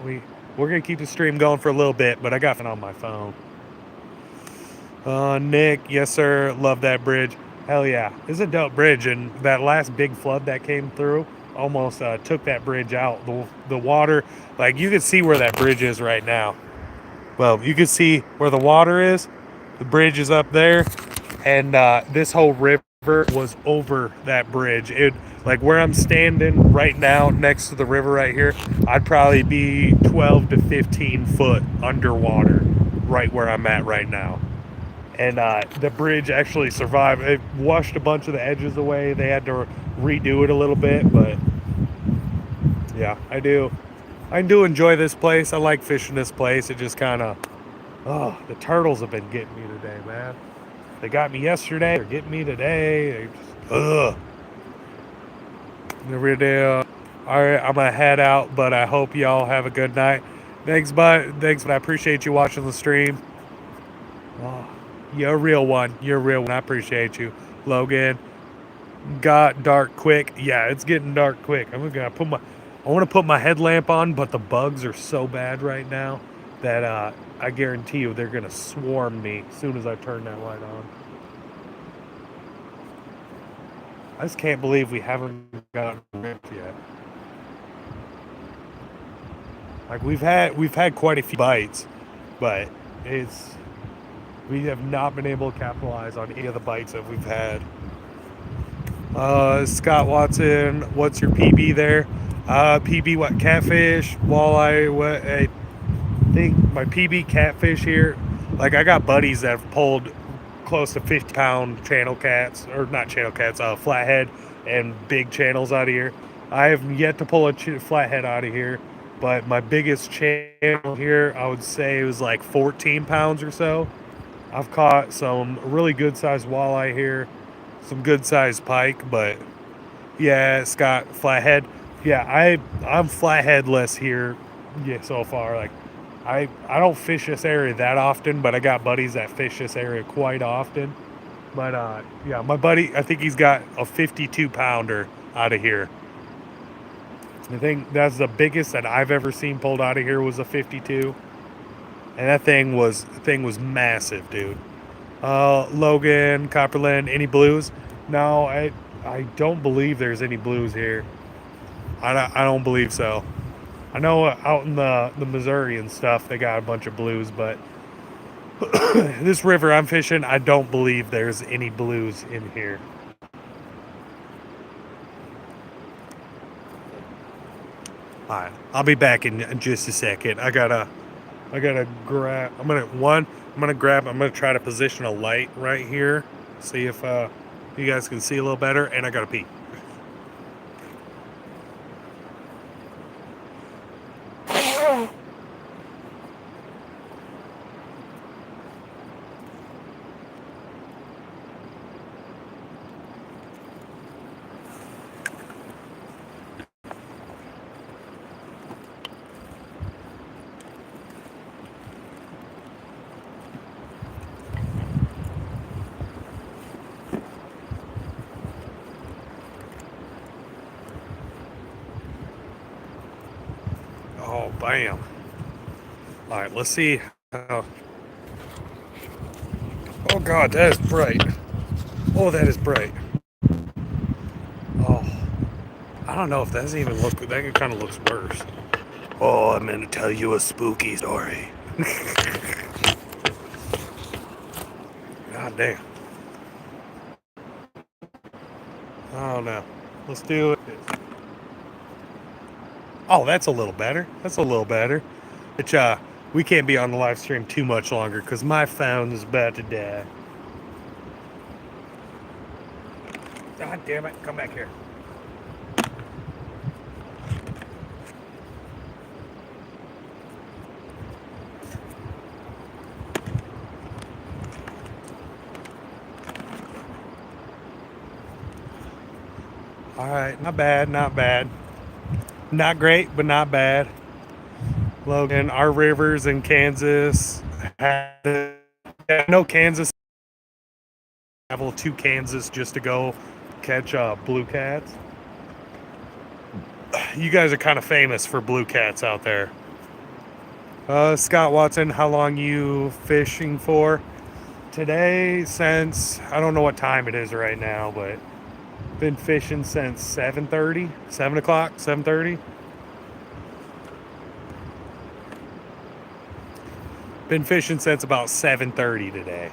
We're gonna keep the stream going for a little bit, but I got it on my phone. Nick, yes sir. Love that bridge. Hell yeah, it's a dope bridge, and that last big flood that came through almost took that bridge out. The water, like you can see where that bridge is right now. Well, you can see where the water is. The bridge is up there, and this whole river was over that bridge. It like where I'm standing right now next to the river right here, I'd probably be 12 to 15 foot underwater right where I'm at right now. And the bridge actually survived. It washed a bunch of the edges away. They had to redo it a little bit, but yeah, I do enjoy this place. I like fishing this place. It just kind of, oh, the turtles have been getting me today, man. They got me yesterday. They're getting me today. They just, ugh. Every day. All right, I'm gonna head out, but I hope y'all have a good night. Thanks, bud. Thanks, but I appreciate you watching the stream. Oh, you're a real one. You're a real one. I appreciate you, Logan. Got dark quick. Yeah, it's getting dark quick. I want to put my headlamp on, but the bugs are so bad right now that I guarantee you they're gonna swarm me as soon as I turn that light on. I just can't believe we haven't gotten ripped yet. Like we've had quite a few bites, but we have not been able to capitalize on any of the bites that we've had. Scott Watson, what's your PB there? PB what? Catfish, walleye. What? I think my PB catfish here. Like I got buddies that have pulled close to 50-pound channel cats, or not channel cats, flathead and big channels out of here. I have yet to pull a flathead out of here, but my biggest channel here, I would say, it was like 14 pounds or so. I've caught some really good sized walleye here, some good sized pike, but yeah, Scott, flathead. Yeah, I'm flatheadless here. Yeah, so far, like I don't fish this area that often, but I got buddies that fish this area quite often. But yeah, my buddy, I think he's got a 52 pounder out of here. I think that's the biggest that I've ever seen pulled out of here was a 52, and that thing was massive, dude. Logan, Copperland, any blues? No, I don't believe there's any blues here. I don't believe so. I know out in the Missouri and stuff they got a bunch of blues, but this river I'm fishing, I don't believe there's any blues in here. All right, I'll be back in just a second. I gotta grab. I'm gonna try to position a light right here. See if you guys can see a little better. And I gotta pee. Oh, bam. All right, let's see. Oh God, that is bright. Oh, that is bright. Oh, I don't know if that's even look. That kind of looks worse. Oh, I'm gonna tell you a spooky story. God damn. Oh no. Let's do it. Oh, that's a little better. That's a little better. Which we can't be on the live stream too much longer because my phone is about to die. God damn it! Come back here. All right, not bad, not bad. Not great, but not bad. Logan, our rivers in Kansas had no Kansas travel to Kansas just to go catch blue cats. You guys are kind of famous for blue cats out there. Scott Watson, how long you fishing for? Today since I don't know what time it is right now, but been fishing since 7:30, 7 o'clock, 7:30. Been fishing since about 7:30 today.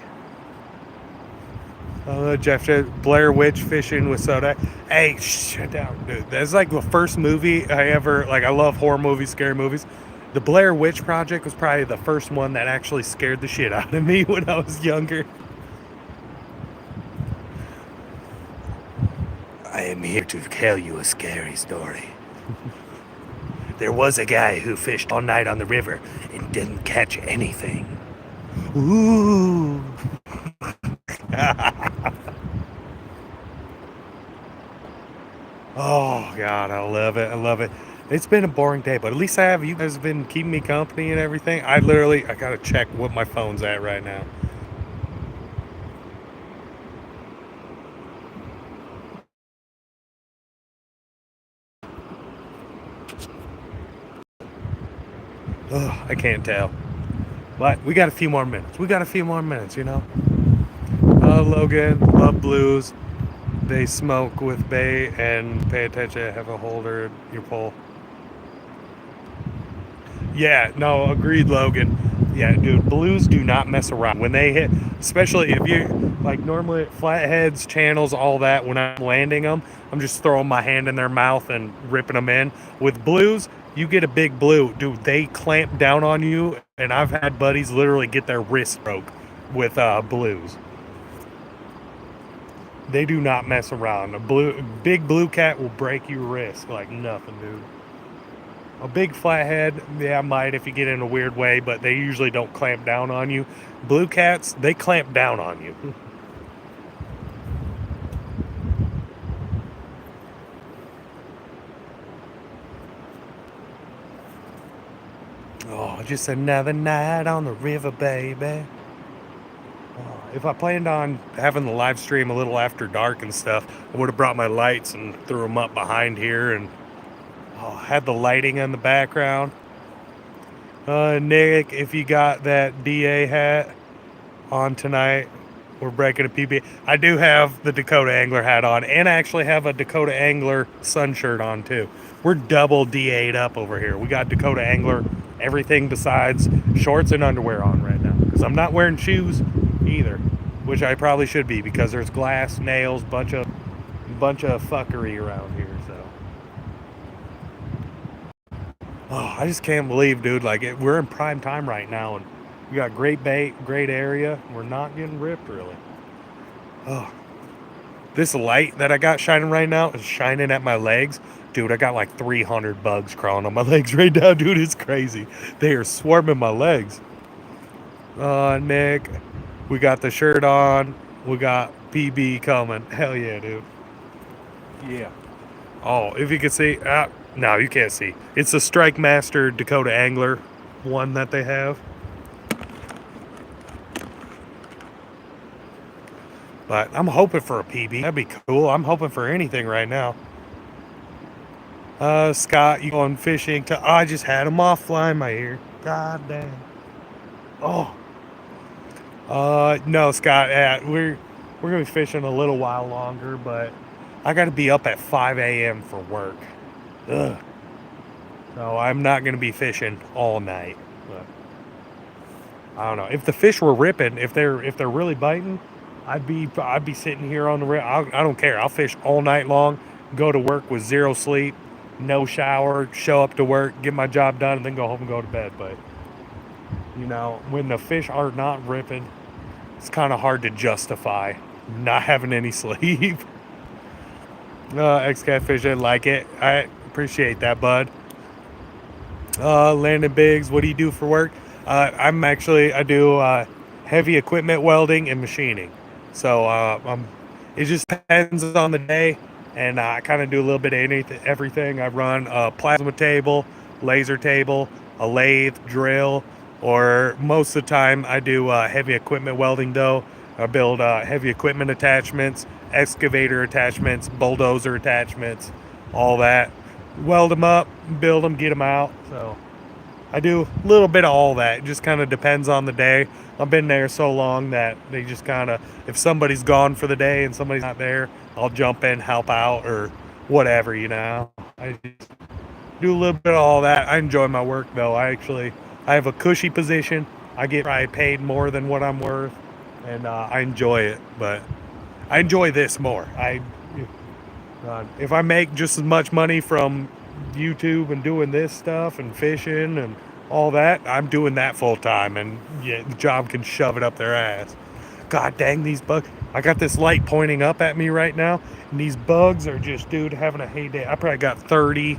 Jeff said Blair Witch fishing with soda. Hey, shut down, dude. That's like the first movie I ever like. I love horror movies, scary movies. The Blair Witch Project was probably the first one that actually scared the shit out of me when I was younger. I am here to tell you a scary story. There was a guy who fished all night on the river and didn't catch anything. Ooh. Oh God, I love it. I love it. It's been a boring day, but at least I have you guys have been keeping me company and everything. I gotta check what my phone's at right now. Oh, I can't tell. But we got a few more minutes. We got a few more minutes, you know. Logan, love blues. They smoke with bait and pay attention. Have a holder, your pole. Yeah, no, agreed, Logan. Yeah, dude, blues do not mess around. When they hit, especially if you, like normally flatheads, channels, all that, when I'm landing them, I'm just throwing my hand in their mouth and ripping them in. With blues, you get a big blue, dude, they clamp down on you, and I've had buddies literally get their wrist broke with blues. They do not mess around. Big blue cat will break your wrist like nothing, dude. A big flathead, yeah, might if you get in a weird way, but they usually don't clamp down on you. Blue cats, they clamp down on you. Oh, just another night on the river, baby. Oh, if I planned on having the live stream a little after dark and stuff, I would have brought my lights and threw them up behind here and Oh, had the lighting in the background. Nick, if you got that DA hat on tonight, we're breaking a PB. I do have the Dakota Angler hat on, and I actually have a Dakota Angler sun shirt on too. We're double DA'd up over here. We got Dakota Angler, everything besides shorts and underwear on right now. Because I'm not wearing shoes either, which I probably should be because there's glass, nails, bunch of fuckery around here. So, oh, I just can't believe, dude. Like we're in prime time right now, and we got great bait, great area. We're not getting ripped really. Oh, this light that I got shining right now is shining at my legs. Dude, I got like 300 bugs crawling on my legs right now, dude. It's crazy. They are swarming my legs. Nick, we got the shirt on. We got PB coming. Hell yeah, dude. Yeah. Oh, if you can see. No, you can't see. It's the Strike Master Dakota Angler one that they have. But I'm hoping for a PB. That'd be cool. I'm hoping for anything right now. Scott, you going fishing? I just had him off flying my ear. God damn. Oh. No, Scott. We're gonna be fishing a little while longer, but I got to be up at 5 a.m. for work. Ugh. So I'm not gonna be fishing all night. But I don't know. If the fish were ripping, if they're really biting, I'd be sitting here on the rip. I don't care. I'll fish all night long. Go to work with zero sleep, no shower, show up to work, get my job done, and then go home and go to bed. But you know, when the fish are not ripping, it's kind of hard to justify not having any sleep. Ex-catfish didn't like it. I appreciate that, bud. Landon Biggs, what do you do for work? I do heavy equipment welding and machining. So it just depends on the day, and I kind of do a little bit of everything. I run a plasma table, laser table, a lathe, drill, or most of the time I do heavy equipment welding though. I build heavy equipment attachments, excavator attachments, bulldozer attachments, all that. Weld them up, build them, get them out. So I do a little bit of all that. It just kind of depends on the day. I've been there so long that they just kind of, if somebody's gone for the day and somebody's not there, I'll jump in, help out, or whatever, you know. I just do a little bit of all that. I enjoy my work though. I have a cushy position. I get probably paid more than what I'm worth, and I enjoy it. But I enjoy this more. If I make just as much money from YouTube and doing this stuff and fishing and all that, I'm doing that full time, and yeah, the job can shove it up their ass. God dang, these bugs. I got this light pointing up at me right now, and these bugs are just, dude, having a heyday. I probably got 30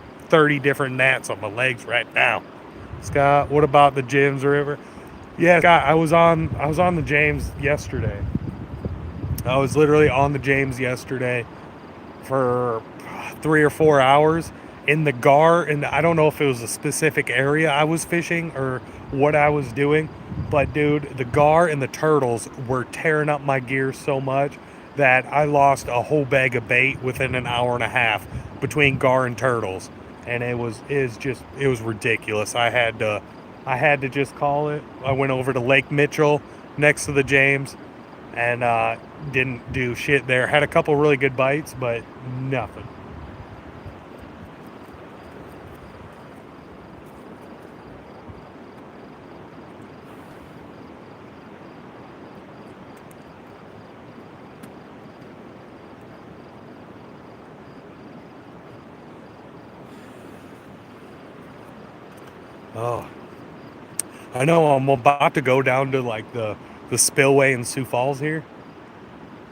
different gnats on my legs right now. Scott, what about the James River? Yeah, Scott, I was on the James yesterday. I was literally on the James yesterday for 3 or 4 hours in the gar, and I don't know if it was a specific area I was fishing or what I was doing, but dude, the gar and the turtles were tearing up my gear so much that I lost a whole bag of bait within an hour and a half between gar and turtles, and it was ridiculous. I had to just call it. I went over to Lake Mitchell next to the James, and didn't do shit there. Had a couple really good bites, but nothing. Oh, I know. I'm about to go down to like the spillway in Sioux Falls here.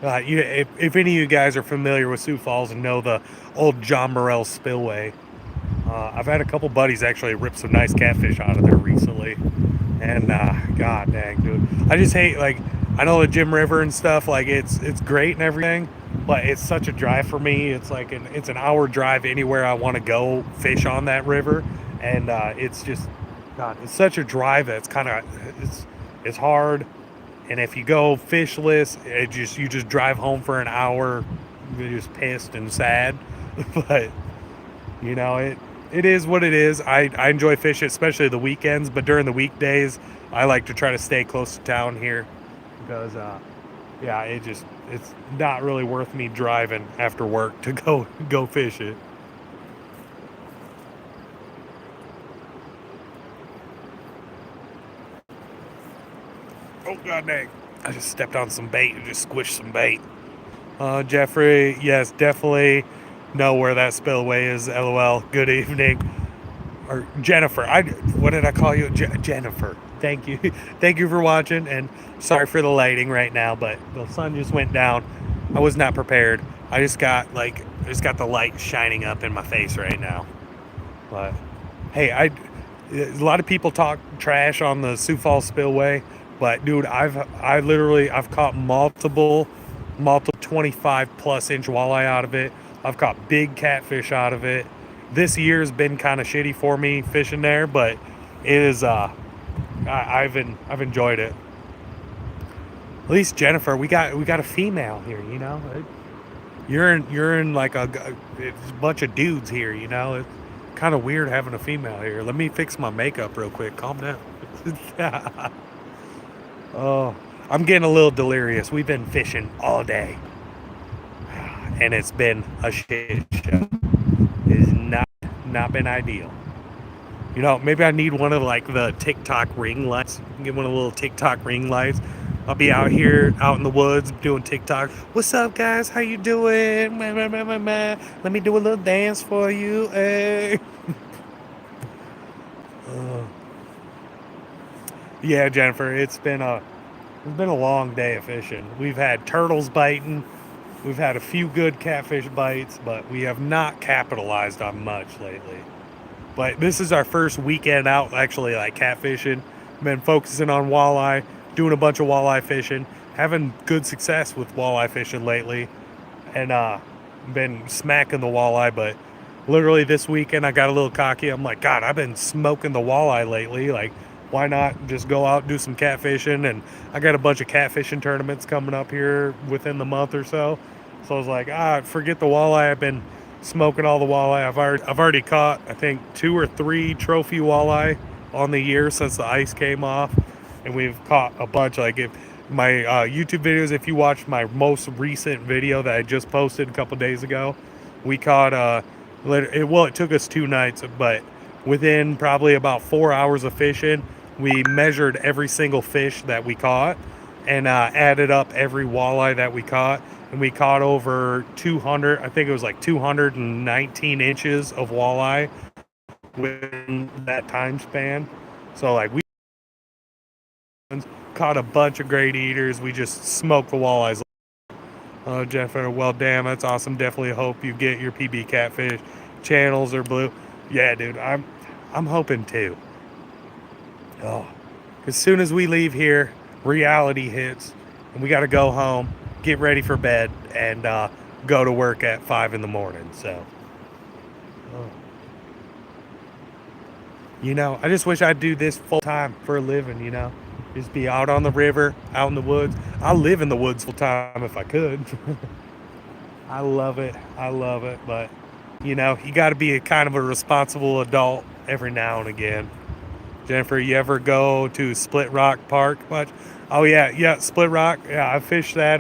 If any of you guys are familiar with Sioux Falls and know the old John Morrell spillway, I've had a couple buddies actually rip some nice catfish out of there recently, and god dang, dude, I just hate, like, I know the Jim River and stuff, like it's great and everything, but it's such a drive for me. It's like it's an hour drive anywhere I want to go fish on that river, and it's just, god, it's such a drive that it's hard. And if you go fishless, you just drive home for an hour, you're just pissed and sad. But you know, it is what it is. I enjoy fishing, especially the weekends, but during the weekdays, I like to try to stay close to town here because, yeah, it's not really worth me driving after work to go fish it. Oh god dang! I just stepped on some bait and just squished some bait. Jeffrey, yes, definitely know where that spillway is. LOL. Good evening. Or Jennifer. What did I call you? Jennifer. Thank you. Thank you for watching, and sorry for the lighting right now, but the sun just went down. I was not prepared. I just got the light shining up in my face right now. But hey, a lot of people talk trash on the Sioux Falls spillway, but dude, I've caught multiple 25 plus inch walleye out of it. I've caught big catfish out of it. This year's been kind of shitty for me fishing there, but it is I've enjoyed it. At least Jennifer, we got a female here, you know. You're in like it's a bunch of dudes here, you know. It's kind of weird having a female here. Let me fix my makeup real quick. Calm down. Oh, I'm getting a little delirious. We've been fishing all day, and it's been a shit show. It's not been ideal. You know, maybe I need one of like the TikTok ring lights. Get one of the little TikTok ring lights. I'll be out here, out in the woods, doing TikTok. What's up, guys? How you doing? Let me do a little dance for you. Hey. Yeah, Jennifer, it's been a long day of fishing. We've had turtles biting. We've had a few good catfish bites, but we have not capitalized on much lately. But this is our first weekend out actually like catfishing. Been focusing on walleye, doing a bunch of walleye fishing, having good success with walleye fishing lately, and been smacking the walleye. But literally this weekend I got a little cocky. I'm like, God, I've been smoking the walleye lately. Like, why not just go out and do some catfishing? And I got a bunch of catfishing tournaments coming up here within the month or so. So I was like, forget the walleye. I've been smoking all the walleye. I've already caught I think 2 or 3 trophy walleye on the year since the ice came off, and we've caught a bunch. Like if my YouTube videos, if you watched my most recent video that I just posted a couple days ago, we caught it took us 2 nights, but within probably about 4 hours of fishing, we measured every single fish that we caught and added up every walleye that we caught, and we caught over 200. I think it was like 219 inches of walleye within that time span. So like we caught a bunch of great eaters. We just smoked the walleyes. Oh, Jennifer, well, damn, that's awesome. Definitely hope you get your PB catfish channels or blue. Yeah, dude, I'm hoping to. Oh, as soon as we leave here, reality hits, and we got to go home, get ready for bed, and go to work at 5 in the morning. So, oh. You know, I just wish I'd do this full time for a living. You know, just be out on the river, out in the woods. I live in the woods full time if I could. I love it. I love it. But, you know, you got to be a kind of a responsible adult every now and again. Jennifer, you ever go to Split Rock Park much? Oh yeah, Split Rock. Yeah, I fished that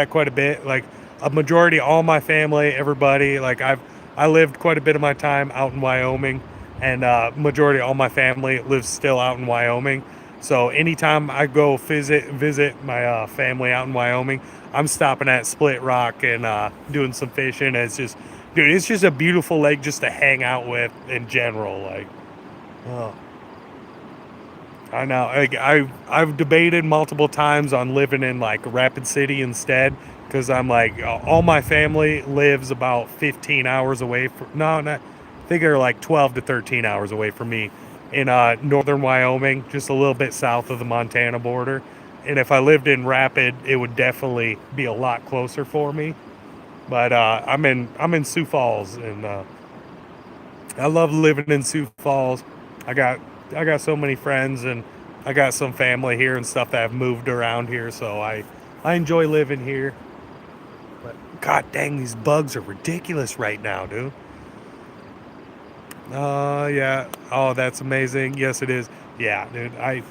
quite a bit. Like a majority, all my family, everybody. Like I lived quite a bit of my time out in Wyoming, and majority all my family lives still out in Wyoming. So anytime I go visit my family out in Wyoming, I'm stopping at Split Rock and doing some fishing. It's just, dude, it's just a beautiful lake just to hang out with in general. Like, oh. I know. I've debated multiple times on living in like Rapid City instead, because I'm like all my family lives about 15 hours away from. No, not. I think they're like 12 to 13 hours away from me in northern Wyoming, just a little bit south of the Montana border. And if I lived in Rapid, it would definitely be a lot closer for me. But I'm in Sioux Falls, and I love living in Sioux Falls. I got I got so many friends, and I got some family here and stuff that have moved around here, so I enjoy living here. But god dang, these bugs are ridiculous right now, dude. Yeah. Oh, that's amazing. Yes, it is. Yeah, dude. I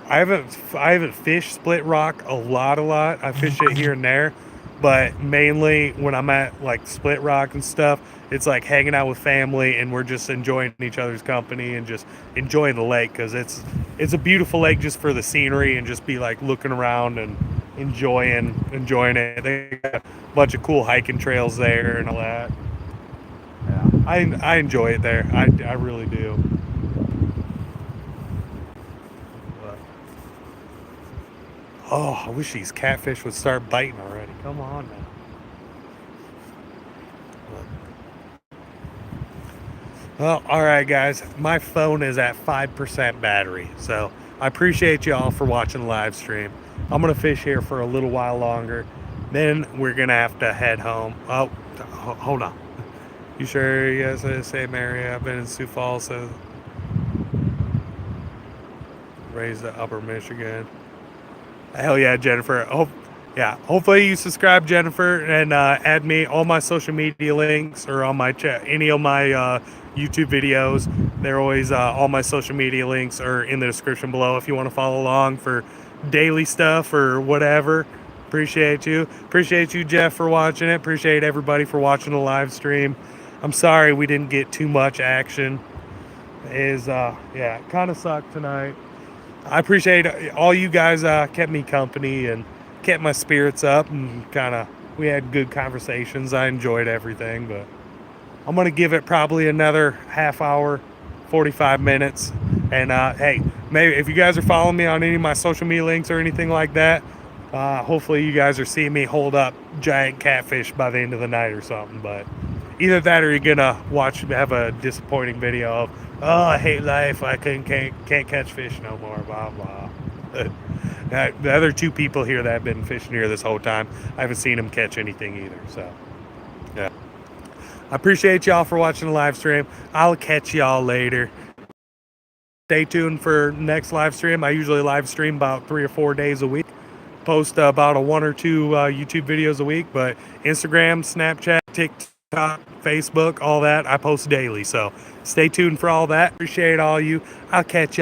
haven't fished split rock a lot. I fish it here and there, but mainly when I'm at like split rock and stuff, it's like hanging out with family and we're just enjoying each other's company and just enjoying the lake because it's a beautiful lake just for the scenery and just be like looking around and enjoying it. They got a bunch of cool hiking trails there and all that. Yeah, I enjoy it there. I really do. But, oh, I wish these catfish would start biting already. Come on now. Well, all right, guys. My phone is at 5% battery, so I appreciate you all for watching the live stream. I'm gonna fish here for a little while longer, then we're gonna have to head home. Oh, hold on. You sure you guys in the same area? I've been in Sioux Falls, so raised to Upper Michigan. Hell yeah, Jennifer. Yeah. Hopefully you subscribe, Jennifer, and add me. All my social media links or on my chat, any of my YouTube videos. They're always all my social media links are in the description below if you want to follow along for daily stuff or whatever. Appreciate you. Appreciate you, Jeff, for watching it. Appreciate everybody for watching the live stream. I'm sorry we didn't get too much action. Yeah, it kind of sucked tonight. I appreciate all you guys kept me company and kept my spirits up and we had good conversations. I enjoyed everything, but I'm gonna give it probably another half hour, 45 minutes. And hey, maybe if you guys are following me on any of my social media links or anything like that, hopefully you guys are seeing me hold up giant catfish by the end of the night or something. But either that or you're gonna have a disappointing video of, oh, I hate life, I can't catch fish no more, blah blah. The other two people here that have been fishing here this whole time, I haven't seen them catch anything either. So yeah, I appreciate y'all for watching the live stream. I'll catch y'all later. Stay tuned for next live stream. I usually live stream about 3 or 4 days a week. Post about 1 or 2 YouTube videos a week, but Instagram, Snapchat, TikTok, Facebook, all that I post daily. So stay tuned for all that. Appreciate all you. I'll catch you.